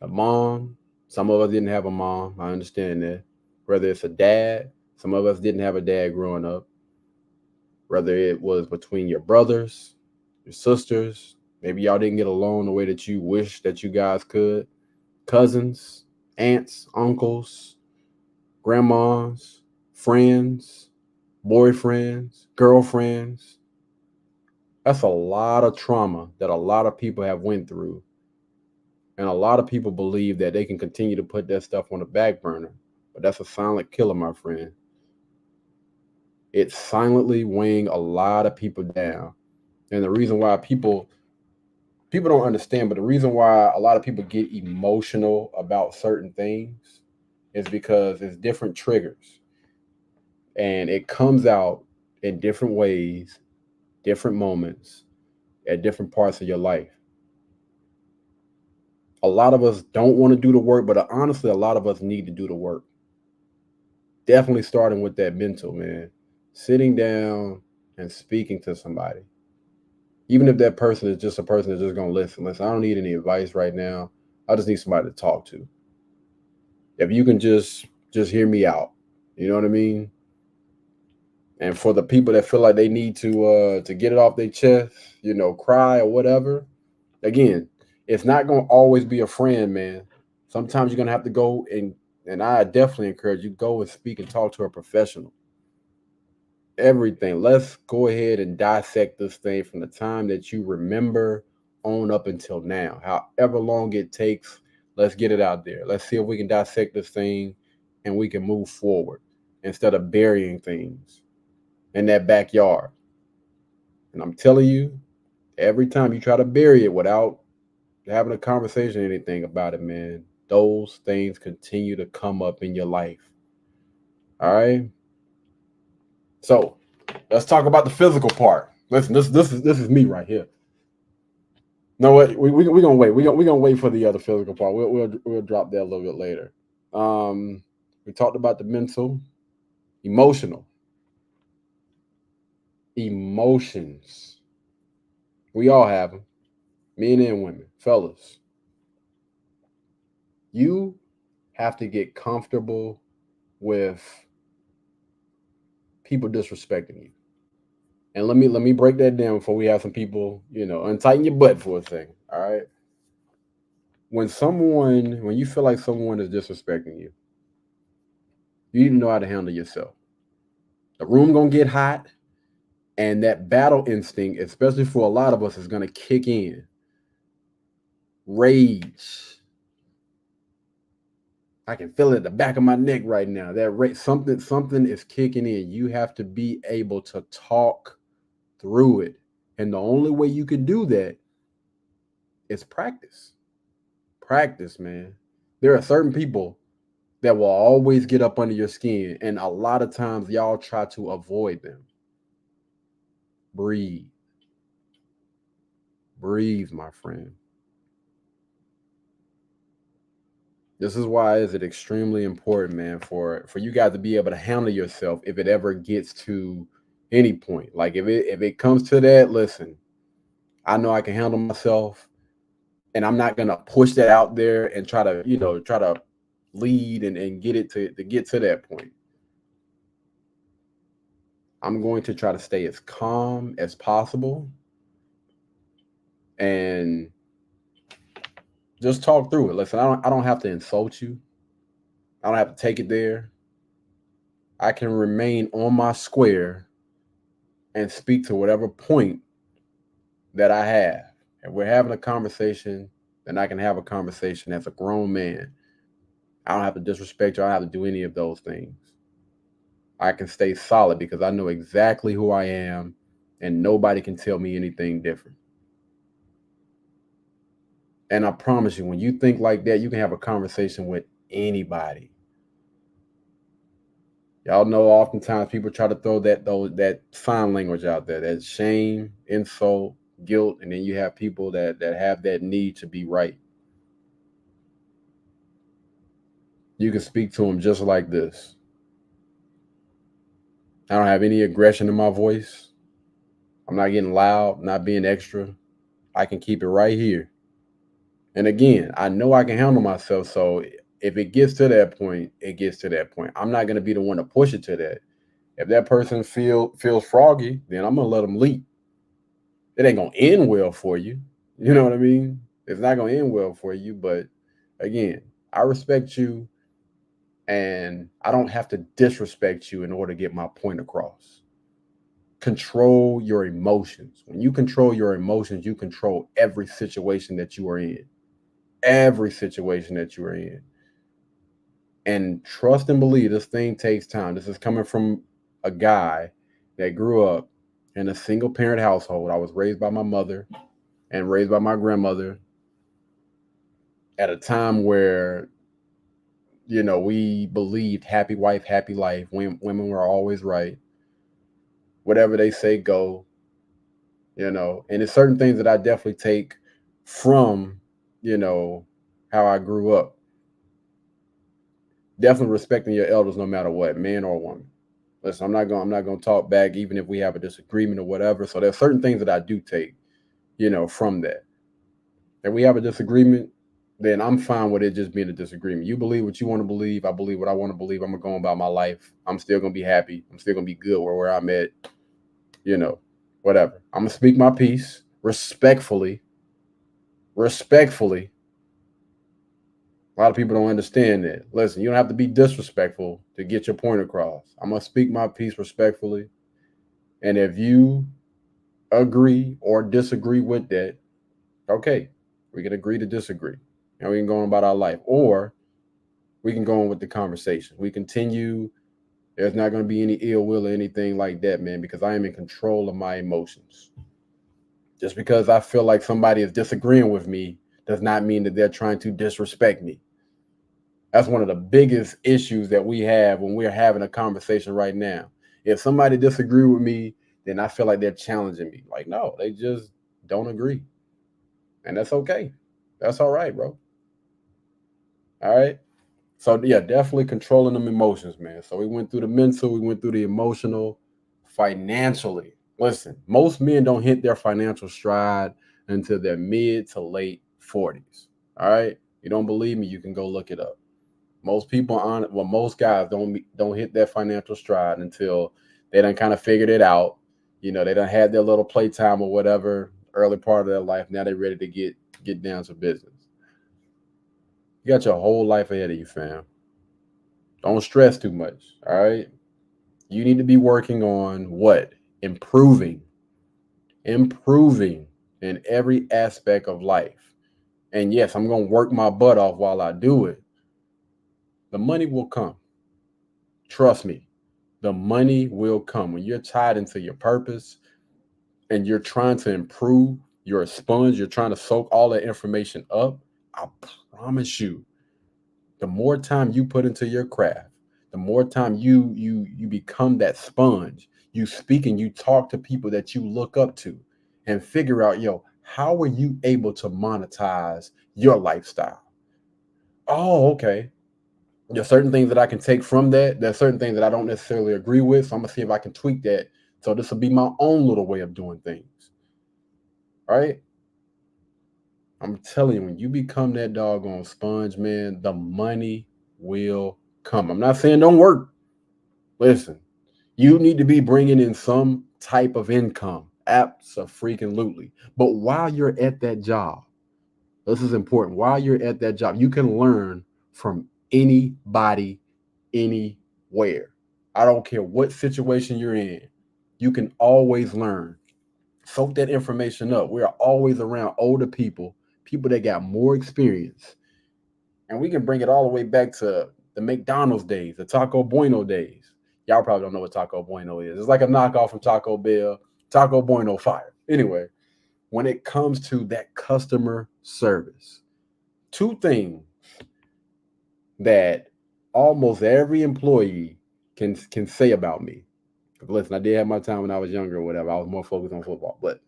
a mom, some of us didn't have a mom. I understand that. Whether it's a dad, some of us didn't have a dad growing up. Whether it was between your brothers, your sisters, maybe y'all didn't get along the way that you wish that you guys could. Cousins, aunts, uncles, grandmas, friends, boyfriends, girlfriends. That's a lot of trauma that a lot of people have went through. And a lot of people believe that they can continue to put that stuff on the back burner. But that's a silent killer, my friend. It's silently weighing a lot of people down. And the reason why people don't understand, but the reason why a lot of people get emotional about certain things is because it's different triggers. And it comes out in different ways, different moments, at different parts of your life. A lot of us don't want to do the work, but honestly, a lot of us need to do the work. Definitely starting with that mental, man. Sitting down and speaking to somebody. Even if that person is just a person that's just going to listen. Listen, I don't need any advice right now. I just need somebody to talk to. If you can just hear me out. You know what I mean? And for the people that feel like they need to get it off their chest, cry or whatever, again, it's not going to always be a friend, man. Sometimes you're going to have to go and I definitely encourage you, go and speak and talk to a professional. Everything. Let's go ahead and dissect this thing from the time that you remember on up until now. However long it takes, let's get it out there. Let's see if we can dissect this thing and we can move forward instead of burying things in that backyard. And I'm telling you, every time you try to bury it without having a conversation or anything about it, man, those things continue to come up in your life. All right. So let's talk about the physical part. Listen, this is me right here. No, what we're gonna wait. We're gonna wait for the other physical part. We'll drop that a little bit later. We talked about the mental, emotional, emotions. We all have them, men and women, fellas. You have to get comfortable with people disrespecting you. And let me break that down before we have some people, untighten your butt for a second. All right. When you feel like someone is disrespecting you, You need to know how to handle yourself. The room gonna get hot, and that battle instinct, especially for a lot of us, is gonna kick in. Rage. I can feel it at the back of my neck right now. That something is kicking in. You have to be able to talk through it. And the only way you can do that is practice. Practice, man. There are certain people that will always get up under your skin, and a lot of times y'all try to avoid them. Breathe. Breathe, my friend. This is why is it extremely important, man, for you guys to be able to handle yourself if it ever gets to any point. Like if it comes to that, listen, I know I can handle myself, and I'm not gonna push that out there and try to lead and get it to get to that point. I'm going to try to stay as calm as possible and just talk through it. Listen, I don't have to insult you. I don't have to take it there. I can remain on my square and speak to whatever point that I have. If we're having a conversation, then I can have a conversation as a grown man. I don't have to disrespect you. I don't have to do any of those things. I can stay solid because I know exactly who I am, and nobody can tell me anything different. And I promise you, when you think like that, you can have a conversation with anybody. Y'all know oftentimes people try to throw that sign language out there, that shame, insult, guilt, and then you have people that have that need to be right. You can speak to them just like this. I don't have any aggression in my voice. I'm not getting loud, not being extra. I can keep it right here. And again, I know I can handle myself. So if it gets to that point, it gets to that point. I'm not going to be the one to push it to that. If that person feels froggy, then I'm going to let them leap. It ain't going to end well for you. You know what I mean? It's not going to end well for you. But again, I respect you, and I don't have to disrespect you in order to get my point across. Control your emotions. When you control your emotions, you control every situation that you are in. Every situation that you are in. And trust and believe this thing takes time. This is coming from a guy that grew up in a single parent household. I was raised by my mother and raised by my grandmother at a time where, we believed happy wife, happy life. Women were always right. Whatever they say, go. And there's certain things that I definitely take from, how I grew up. Definitely respecting your elders no matter what, man or woman. Listen, I'm not gonna talk back even if we have a disagreement or whatever. So there's certain things that I do take, from that. If we have a disagreement, then I'm fine with it just being a disagreement. You believe what you want to believe. I believe what I want to believe. I'm going about my life. I'm still gonna be happy. I'm still gonna be good where I'm at. Whatever. I'm gonna speak my piece respectfully. Respectfully. A lot of people don't understand that. Listen, you don't have to be disrespectful to get your point across. I'm going to speak my piece respectfully. And if you agree or disagree with that, okay, we can agree to disagree. And we can go on about our life. Or we can go on with the conversation. We continue. There's not going to be any ill will or anything like that, man, because I am in control of my emotions. Just because I feel like somebody is disagreeing with me does not mean that they're trying to disrespect me. That's one of the biggest issues that we have when we're having a conversation right now. If somebody disagrees with me, then I feel like they're challenging me. Like, no, they just don't agree. And that's okay. That's all right, bro. All right. So, yeah, definitely controlling them emotions, man. So we went through the mental, we went through the emotional, financially. Listen, most men don't hit their financial stride until their mid to late 40s. All right. You don't believe me? You can go look it up. Most people most guys don't hit their financial stride until they done kind of figured it out. They done had their little playtime or whatever early part of their life. Now they're ready to get down to business. You got your whole life ahead of you, fam. Don't stress too much. All right. You need to be working on what? Improving in every aspect of life. And yes, I'm going to work my butt off while I do it. The money will come. Trust me, the money will come. When you're tied into your purpose and you're trying to improve, you're a sponge, you're trying to soak all that information up. I promise you, the more time you put into your craft, the more time you become that sponge. You speak and you talk to people that you look up to and figure out, how are you able to monetize your lifestyle? Oh, okay. There's certain things that I can take from that. There's certain things that I don't necessarily agree with. So I'm gonna see if I can tweak that. So this will be my own little way of doing things. All right. I'm telling you, when you become that doggone sponge, man, the money will come. I'm not saying don't work. Listen, you need to be bringing in some type of income. Abso-freaking-lutely. But while you're at that job, this is important. While you're at that job, you can learn from anybody, anywhere. I don't care what situation you're in. You can always learn. Soak that information up. We are always around older people that got more experience. And we can bring it all the way back to the McDonald's days, the Taco Bueno days. Y'all probably don't know what Taco Bueno is. It's like a knockoff from Taco Bell. Taco Bueno fire. Anyway, when it comes to that customer service, two things that almost every employee can say about me. Listen, I did have my time when I was younger or whatever. I was more focused on football. But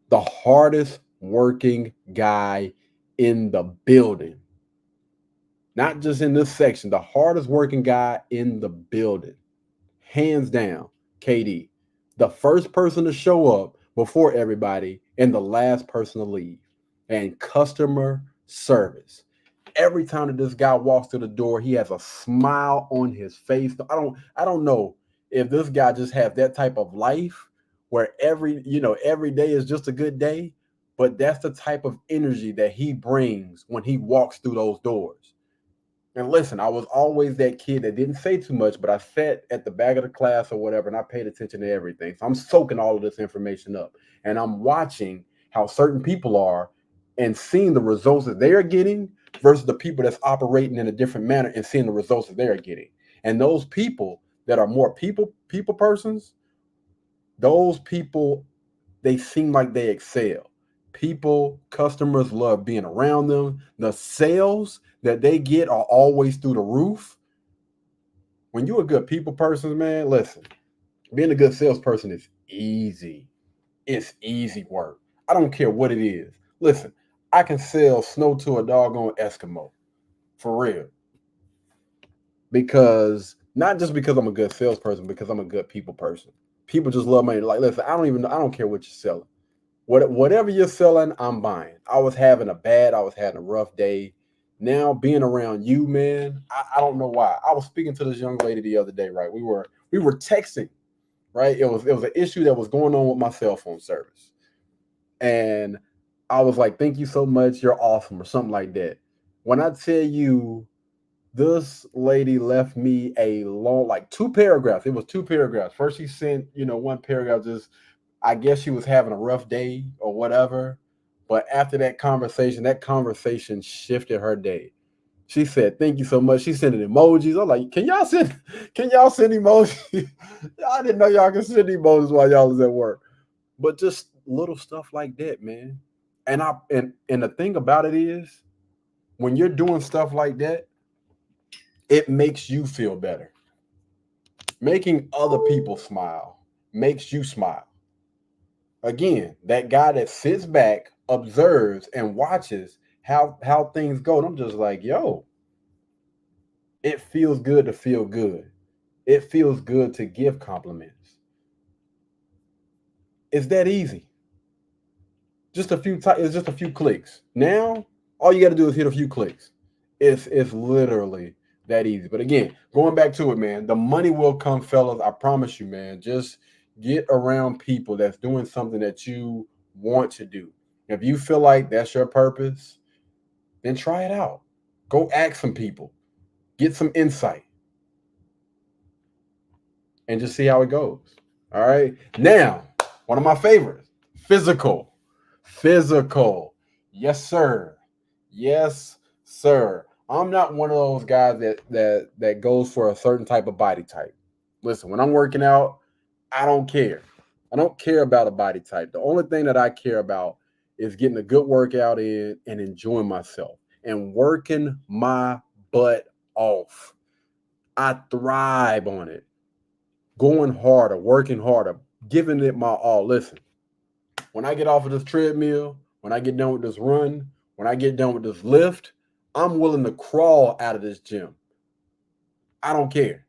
the hardest working guy in the building, not just in this section, the hardest working guy in the building, hands down, KD. The first person to show up before everybody and the last person to leave. And customer service. Every time that this guy walks through the door, he has a smile on his face. I don't know if this guy just has that type of life where every day is just a good day, but that's the type of energy that he brings when he walks through those doors. And listen, I was always that kid that didn't say too much, but I sat at the back of the class or whatever, and I paid attention to everything. So I'm soaking all of this information up, and I'm watching how certain people are and seeing the results that they are getting versus the people that's operating in a different manner and seeing the results that they're getting. And those people that are more people persons, those people, they seem like they excel. Customers love being around them. The sales that they get are always through the roof. When you're a good people person, man, listen, being a good salesperson is easy. It's easy work. I don't care what it is. Listen, I can sell snow to a doggone Eskimo. For real. Not just because I'm a good salesperson, because I'm a good people person. People just love money. Like, listen, I don't care what you're selling. Whatever you're selling, I'm buying. I was having a rough day. Now being around you, man, I don't know why. I was speaking to this young lady the other day, right? We were texting, right? It was an issue that was going on with my cell phone service. And I was like, thank you so much. You're awesome, or something like that. When I tell you, this lady left me a long, like 2 paragraphs. It was 2 paragraphs. First, she sent, one paragraph, just, I guess she was having a rough day or whatever. But after that conversation shifted her day. She said, thank you so much. She sent emojis. I'm like, can y'all send emojis? I didn't know y'all can send emojis while y'all was at work. But just little stuff like that, man. And the thing about it is, when you're doing stuff like that, it makes you feel better. Making other people smile makes you smile. Again, that guy that sits back, observes, and watches how things go. And I'm just like, yo, it feels good to feel good. It feels good to give compliments. It's that easy. It's just a few clicks. Now, all you got to do is hit a few clicks. It's literally that easy. But again, going back to it, man, the money will come, fellas. I promise you, man. Just get around people that's doing something that you want to do. If you feel like that's your purpose, then try it out. Go ask some people. get some insight, and just see how it goes. All right. Now, one of my favorites, physical. Physical. Yes, sir. Yes, sir. I'm not one of those guys that goes for a certain type of body type. Listen, when I'm working out, I don't care. I don't care about a body type. The only thing that I care about is getting a good workout in and enjoying myself and working my butt off. I thrive on it. Going harder, working harder, giving it my all. Listen, when I get off of this treadmill, when I get done with this run, when I get done with this lift, I'm willing to crawl out of this gym. I don't care.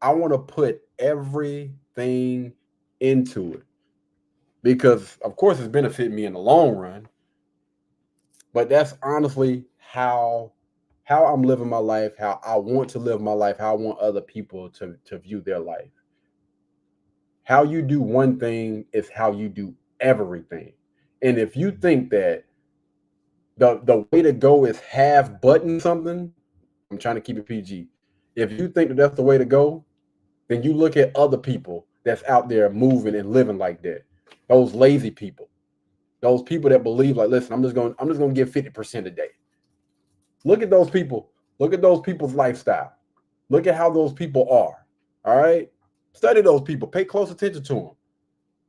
I want to put everything into it because, of course, it's benefiting me in the long run. But that's honestly how I'm living my life, how I want to live my life, how I want other people to view their life. How you do one thing is how you do everything. And if you think that the way to go is half button something, I'm trying to keep it PG. If you think that that's the way to go, then you look at other people that's out there moving and living like that. Those lazy people, those people that believe like, listen, I'm just going to give 50% a day. Look at those people. Look at those people's lifestyle. Look at how those people are. All right. Study those people. Pay close attention to them.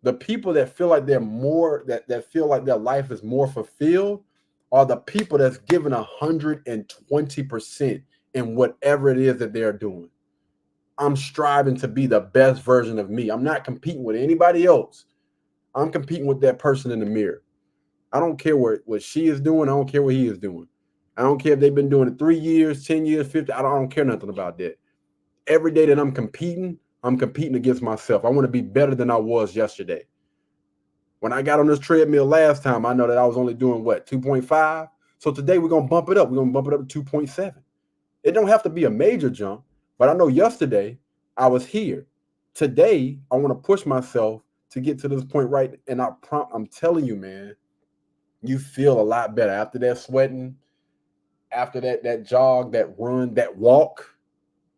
The people that feel like they're more, that feel like their life is more fulfilled are the people that's giving 120% in whatever it is that they're doing. I'm striving to be the best version of me. I'm not competing with anybody else. I'm competing with that person in the mirror. I don't care what she is doing. I don't care what he is doing. I don't care if they've been doing it 3 years, 10 years, 50. I don't care nothing about that. Every day that I'm competing against myself. I want to be better than I was yesterday. When I got on this treadmill last time, I know that I was only doing 2.5. So today we're going to bump it up. We're going to bump it up to 2.7. It don't have to be a major jump, but I know yesterday I was here. Today, I want to push myself to get to this point, right? And I'm telling you, man, you feel a lot better after that sweating, after that jog, that run, that walk.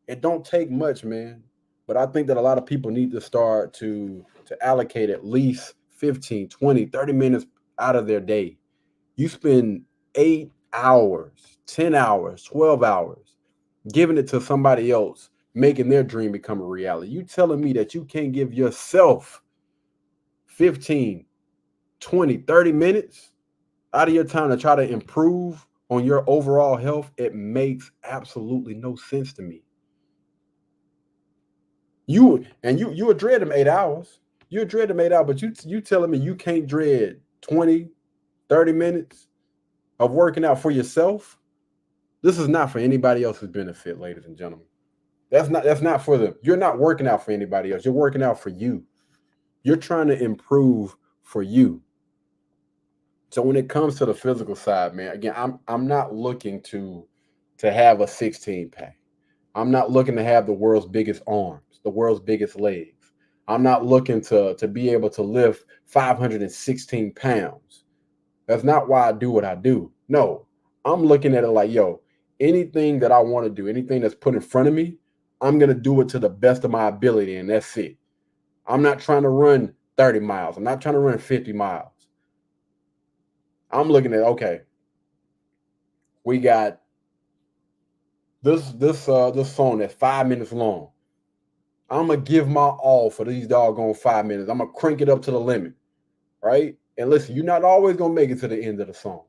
It don't take much, man. But I think that a lot of people need to start to allocate at least 15, 20, 30 minutes out of their day. You spend 8 hours, 10 hours, 12 hours, giving it to somebody else, making their dream become a reality. You telling me that you can't give yourself 15, 20, 30 minutes out of your time to try to improve on your overall health? It makes absolutely no sense to me. You would dread them 8 hours. You would dread them 8 hours, but you telling me you can't dread 20, 30 minutes of working out for yourself? This is not for anybody else's benefit, ladies and gentlemen. That's not for them. You're not working out for anybody else. You're working out for you. You're trying to improve for you. So when it comes to the physical side, man, again, I'm not looking to have a 16-pack. I'm not looking to have the world's biggest arms, the world's biggest legs. I'm not looking to be able to lift 516 pounds. That's not why I do what I do. No, I'm looking at it like, yo, anything that I want to do, anything that's put in front of me, I'm going to do it to the best of my ability, and that's it. I'm not trying to run 30 miles. I'm not trying to run 50 miles. I'm looking at, okay, we got this song that's 5 minutes long. I'm going to give my all for these doggone 5 minutes. I'm going to crank it up to the limit, right? And listen, you're not always going to make it to the end of the song.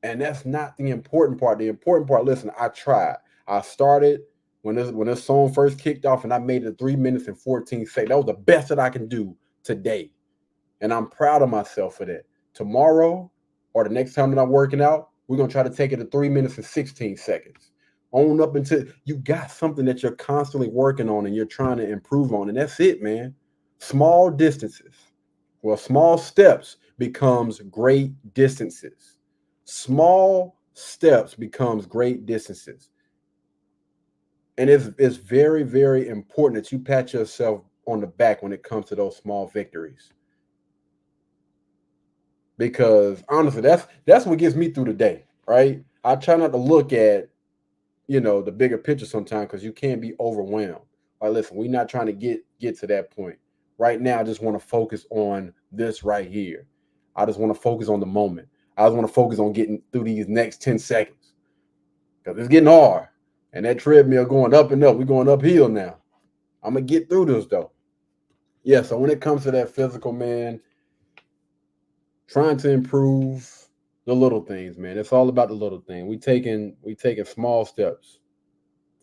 And that's not the important part. The important part, listen, I tried. I started when this song first kicked off, and I made it 3 minutes and 14 seconds. That was the best that I can do today. And I'm proud of myself for that. Tomorrow or the next time that I'm working out, we're going to try to take it to 3 minutes and 16 seconds. On up until you got something that you're constantly working on and you're trying to improve on. And that's it, man. Small distances. Well, small steps becomes great distances. Small steps becomes great distances. And it's very, very important that you pat yourself on the back when it comes to those small victories. Because honestly, that's what gets me through the day, right? I try not to look at the bigger picture sometimes, because you can't be overwhelmed. Like, listen, we're not trying to get to that point. Right now, I just want to focus on this right here. I just want to focus on the moment. I just want to focus on getting through these next 10 seconds. Because it's getting hard. And that treadmill going up and up. We're going uphill now. I'm going to get through this, though. Yeah, so when it comes to that physical, man, trying to improve the little things, man. It's all about the little thing. We taking small steps.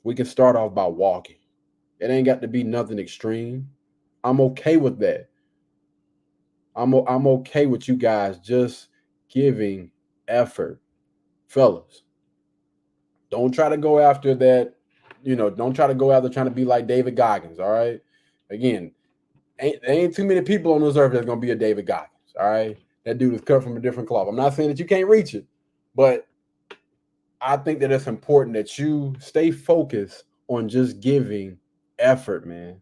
We can start off by walking. It ain't got to be nothing extreme. I'm okay with that. I'm okay with you guys just giving effort. Fellas, don't try to go after that, don't try to go after trying to be like David Goggins, all right? Again, ain't too many people on this earth that's going to be a David Goggins, all right? That dude is cut from a different cloth. I'm not saying that you can't reach it, but I think that it's important that you stay focused on just giving effort, man.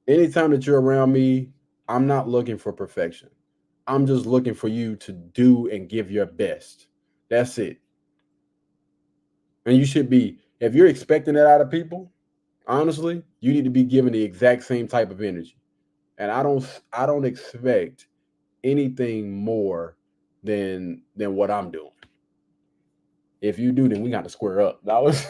Anytime that you're around me, I'm not looking for perfection. I'm just looking for you to do and give your best. That's it. And you should be, if you're expecting that out of people, honestly, you need to be giving the exact same type of energy. And I don't expect anything more than what I'm doing. If you do, then we got to square up. That was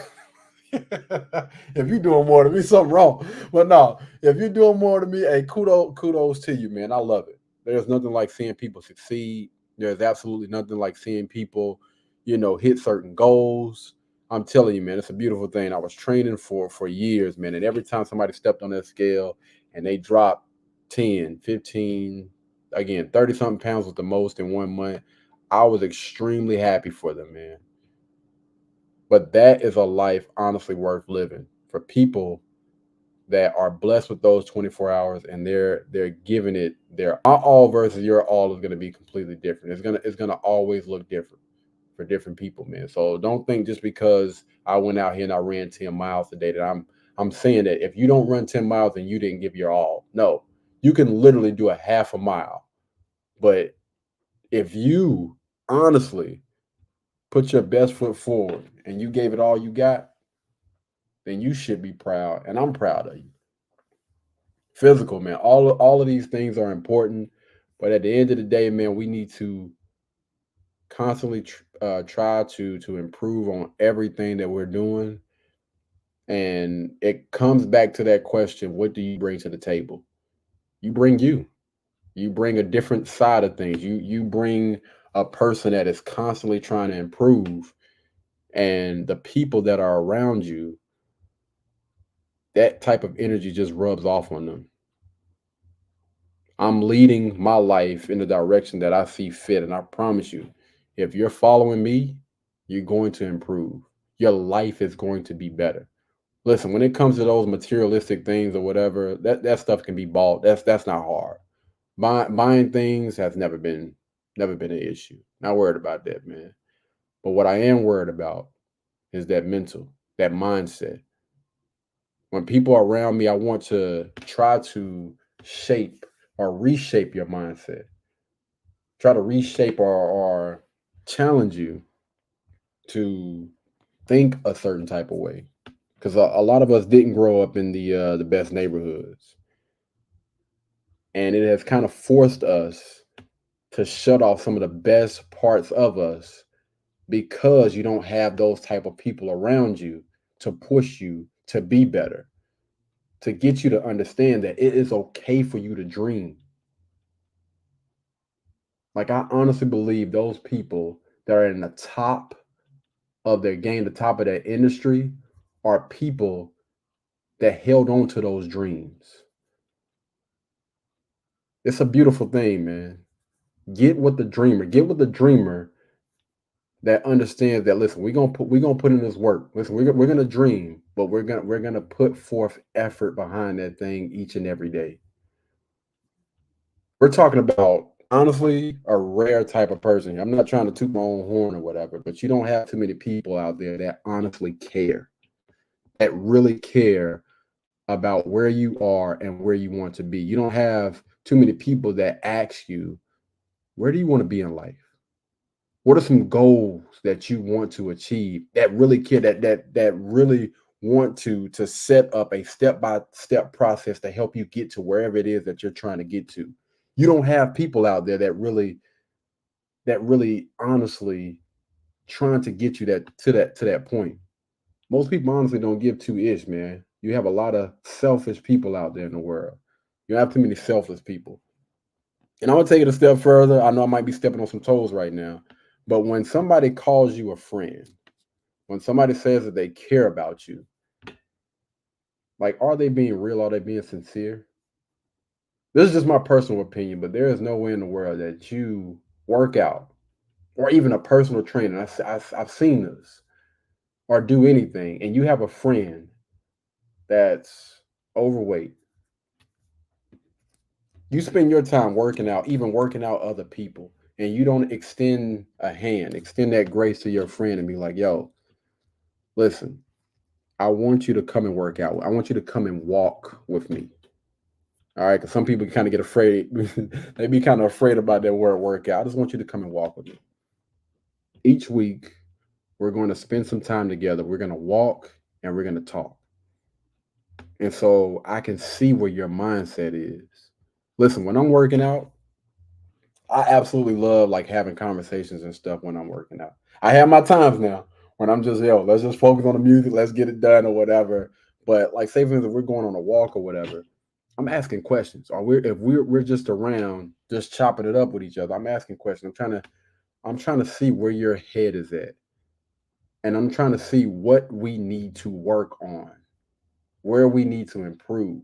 if you're doing more than me, something wrong. But no, if you're doing more than me, hey, kudos to you, man. I love it. There's nothing like seeing people succeed. There's absolutely nothing like seeing people, hit certain goals. I'm telling you, man, it's a beautiful thing. I was training for years, man. And every time somebody stepped on that scale and they dropped 10, 15, again, 30-something pounds was the most in 1 month, I was extremely happy for them, man. But that is a life honestly worth living for people that are blessed with those 24 hours and they're giving it their all versus your all is going to be completely different. It's gonna always look different for different people, man. So don't think just because I went out here and I ran 10 miles today that I'm saying that if you don't run 10 miles and you didn't give your all. No, you can literally do a half a mile. But if you honestly put your best foot forward and you gave it all you got, then you should be proud. And I'm proud of you. Physical, man. All of these things are important. But at the end of the day, man, we need to constantly try to improve on everything that we're doing. And it comes back to that question, what do you bring to the table? You bring you. You bring a different side of things. You bring a person that is constantly trying to improve, and the people that are around you, that type of energy just rubs off on them. I'm leading my life in the direction that I see fit, and I promise you, if you're following me, you're going to improve. Your life is going to be better. Listen, when it comes to those materialistic things or whatever, that stuff can be bought. That's not hard. Buying things has never been an issue. Not worried about that, man. But what I am worried about is that mental, that mindset. When people are around me, I want to try to shape or reshape your mindset. Try to reshape or challenge you to think a certain type of way. Because a lot of us didn't grow up in the best neighborhoods. And it has kind of forced us to shut off some of the best parts of us because you don't have those type of people around you to push you to be better, to get you to understand that it is okay for you to dream. Like, I honestly believe those people that are in the top of their game, the top of their industry, are people that held on to those dreams. It's a beautiful thing, man. Get with the dreamer that understands that, listen, we're gonna put in this work. Listen, we're gonna dream, but we're gonna put forth effort behind that thing each and every day. We're talking about, honestly, a rare type of person. I'm not trying to toot my own horn or whatever, but you don't have too many people out there that honestly care, that really care about where you are and where you want to be. You don't have too many people that ask you, where do you want to be in life? What are some goals that you want to achieve that really that really want to set up a step-by-step process to help you get to wherever it is that you're trying to get to? You don't have people out there that really honestly trying to get you to that point. Most people honestly don't give two ish, man. You have a lot of selfish people out there in the world. You have too many selfless people. And I'm gonna take it a step further. I know I might be stepping on some toes right now, but when somebody calls you a friend, when somebody says that they care about you, like, are they being real? Are they being sincere? This is just my personal opinion, but there is no way in the world that you work out or even a personal trainer. I've seen this, or do anything, and you have a friend that's overweight. You spend your time working out, even working out other people, and you don't extend a hand, extend that grace to your friend and be like, yo, listen, I want you to come and work out. I want you to come and walk with me. All right. Because some people kind of get afraid. They be kind of afraid about that word workout. I just want you to come and walk with me. Each week, we're going to spend some time together. We're going to walk and we're going to talk. And so I can see where your mindset is. Listen, when I'm working out, I absolutely love like having conversations and stuff when I'm working out. I have my times now when I'm just, yo, let's just focus on the music, let's get it done or whatever. But like, say for instance, if we're going on a walk or whatever, I'm asking questions. Or we're just around, just chopping it up with each other. I'm asking questions. I'm trying to see where your head is at, and I'm trying to see what we need to work on, where we need to improve.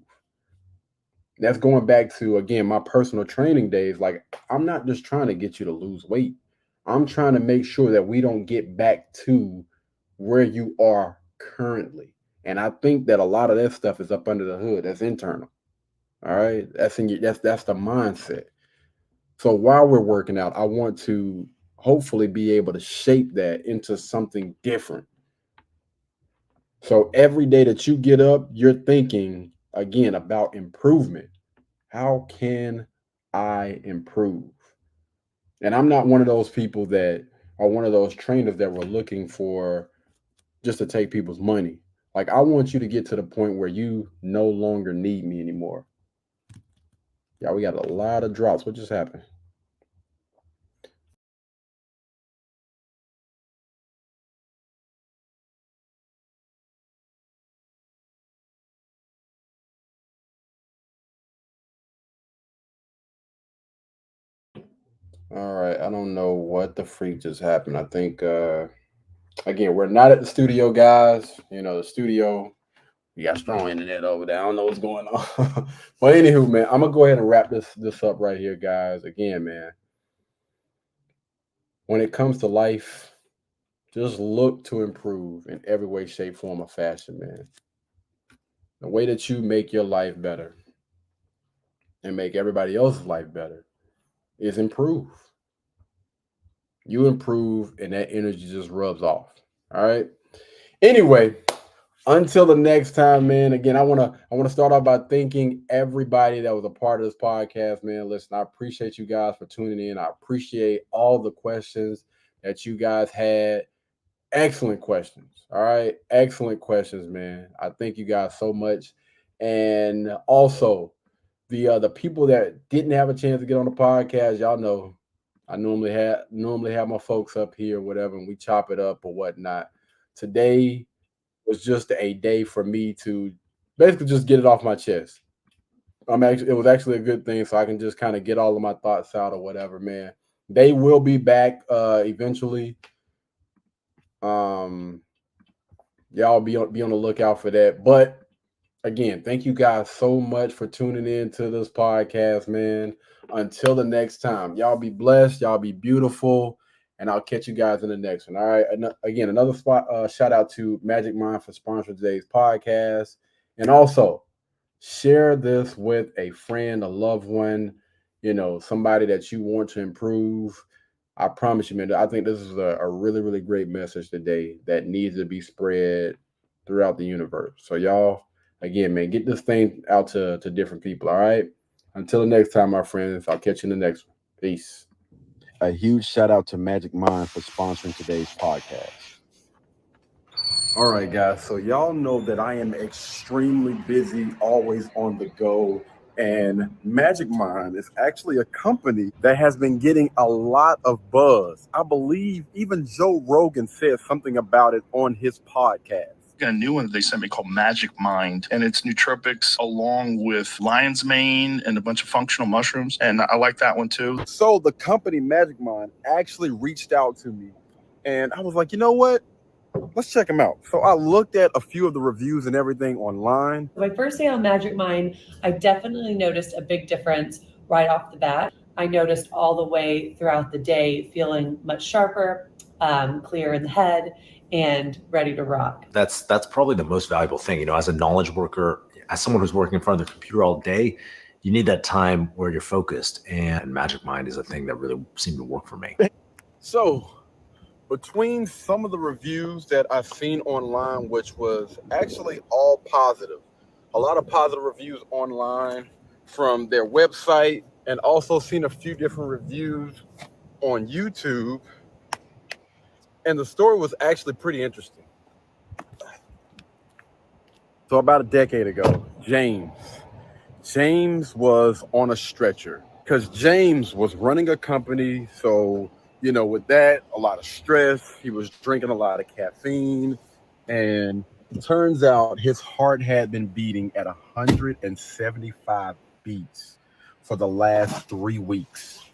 That's going back to, again, my personal training days. Like, I'm not just trying to get you to lose weight. I'm trying to make sure that we don't get back to where you are currently. And I think that a lot of that stuff is up under the hood. That's internal. All right. That's the mindset. So while we're working out, I want to hopefully be able to shape that into something different. So every day that you get up, you're thinking again about improvement. How can I improve? And I'm not one of those people that are one of those trainers that were looking for just to take people's money. Like, I want you to get to the point where you no longer need me anymore. Yeah, we got a lot of drops. What just happened? All right, I don't know what the freak just happened. I think again, we're not at the studio, guys. You know, the studio, we got strong internet over there. I don't know what's going on. But anywho, man, I'm gonna go ahead and wrap this up right here, guys. Again, man, when it comes to life, just look to improve in every way, shape, form, or fashion, man. The way that you make your life better and make everybody else's life better is improve. You improve, and that energy just rubs off. All right. Anyway, until the next time, man. Again, I wanna start off by thanking everybody that was a part of this podcast, man. Listen, I appreciate you guys for tuning in. I appreciate all the questions that you guys had. Excellent questions. All right, excellent questions, man. I thank you guys so much, and also the people that didn't have a chance to get on the podcast, y'all know I normally have my folks up here, whatever, and we chop it up or whatnot. Today was just a day for me to basically just get it off my chest. It was actually a good thing, so I can just kind of get all of my thoughts out or whatever, man. They will be back eventually. Y'all be on the lookout for that. But again, thank you guys so much for tuning in to this podcast, man. Until the next time, y'all be blessed, y'all be beautiful, and I'll catch you guys in the next one. All right. Again, another shout out to Magic Mind for sponsoring today's podcast. And also share this with a friend, a loved one, somebody that you want to improve. I promise you, man, I think this is a really, really great message today that needs to be spread throughout the universe. So y'all, again, man, get this thing out to different people. All right. Until the next time, my friends, I'll catch you in the next one. Peace. A huge shout out to Magic Mind for sponsoring today's podcast. All right, guys. So y'all know that I am extremely busy, always on the go. And Magic Mind is actually a company that has been getting a lot of buzz. I believe even Joe Rogan said something about it on his podcast. A new one that they sent me called Magic Mind, and it's nootropics along with lion's mane and a bunch of functional mushrooms, and I like that one too. So the company Magic Mind actually reached out to me, and I was like, you know what? Let's check them out. So I looked at a few of the reviews and everything online. My first day on Magic Mind, I definitely noticed a big difference right off the bat. I noticed all the way throughout the day feeling much sharper, clear in the head, and ready to rock. That's probably the most valuable thing. You know, as a knowledge worker, as someone who's working in front of the computer all day, you need that time where you're focused. And Magic Mind is a thing that really seemed to work for me. So between some of the reviews that I've seen online, which was actually all positive, a lot of positive reviews online from their website, and also seen a few different reviews on YouTube. And the story was actually pretty interesting. So about a decade ago, James was on a stretcher because James was running a company. So, you know, with that, a lot of stress, he was drinking a lot of caffeine, and it turns out his heart had been beating at 175 beats for the last 3 weeks.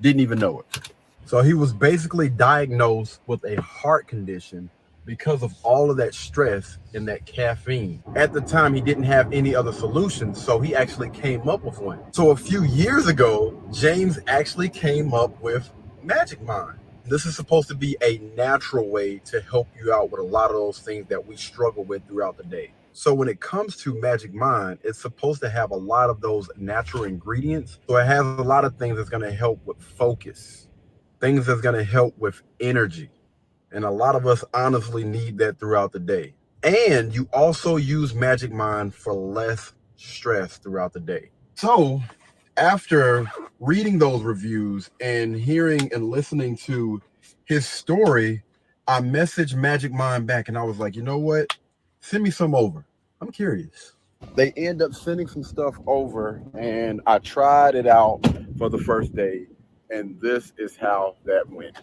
Didn't even know it. So he was basically diagnosed with a heart condition because of all of that stress and that caffeine. At the time, he didn't have any other solutions, so he actually came up with one. So a few years ago, James actually came up with Magic Mind. This is supposed to be a natural way to help you out with a lot of those things that we struggle with throughout the day. So when it comes to Magic Mind, it's supposed to have a lot of those natural ingredients. So it has a lot of things that's going to help with focus, things that's going to help with energy. And a lot of us honestly need that throughout the day. And you also use Magic Mind for less stress throughout the day. So after reading those reviews and hearing and listening to his story, I messaged Magic Mind back and I was like, you know what? Send me some over. I'm curious. They end up sending some stuff over, and I tried it out for the first day, and this is how that went.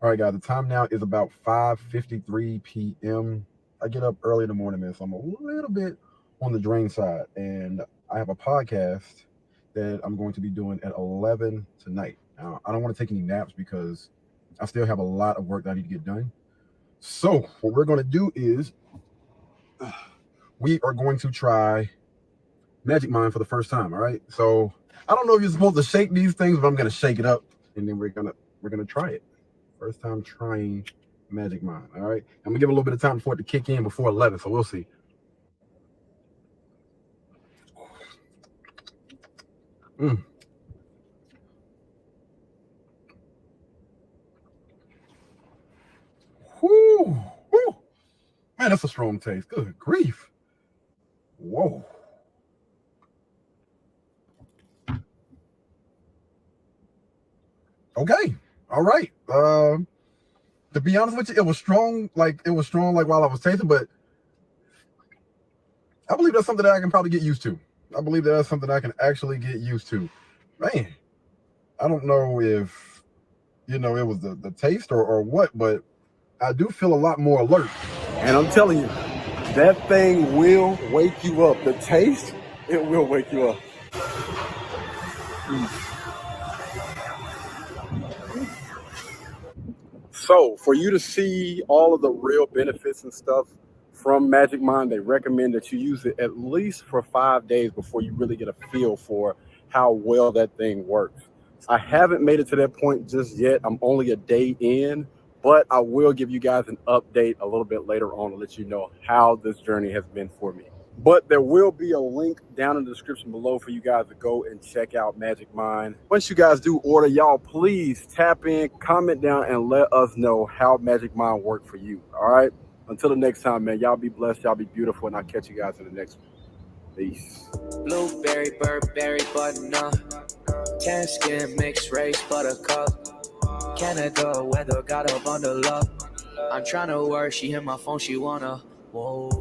All right, guys, the time now is about 5:53 p.m. I get up early in the morning, man, so I'm a little bit on the drain side, and I have a podcast that I'm going to be doing at 11 tonight. Now, I don't want to take any naps because I still have a lot of work that I need to get done. So what we're going to do is we are going to try Magic Mind for the first time. All right. So I don't know if you're supposed to shake these things, but I'm going to shake it up, and then we're going to try it. First time trying Magic Mind. All right. I'm gonna give it a little bit of time for it to kick in before 11. So we'll see. Whoo, whoo. Man, that's a strong taste. Good grief. Whoa. Okay. All right. To be honest with you, it was strong like while I was tasting, but I believe that's something that I can probably get used to. I believe that's something I can actually get used to. Man, I don't know if, it was the taste or what, but I do feel a lot more alert. And I'm telling you, that thing will wake you up. The taste, it will wake you up. So for you to see all of the real benefits and stuff from Magic Mind, they recommend that you use it at least for 5 days before you really get a feel for how well that thing works. I haven't made it to that point just yet. I'm only a day in, but I will give you guys an update a little bit later on to let you know how this journey has been for me. But there will be a link down in the description below for you guys to go and check out Magic Mind. Once you guys do order, y'all please tap in, comment down, and let us know how Magic Mind worked for you. All right? Until the next time, man, y'all be blessed, y'all be beautiful, and I'll catch you guys in the next one. Peace. Blueberry, Burberry, button up. Tan skin, mixed race, buttercup. Canada weather, got a bundle up. I'm tryna work, she hit my phone, she wanna. Whoa.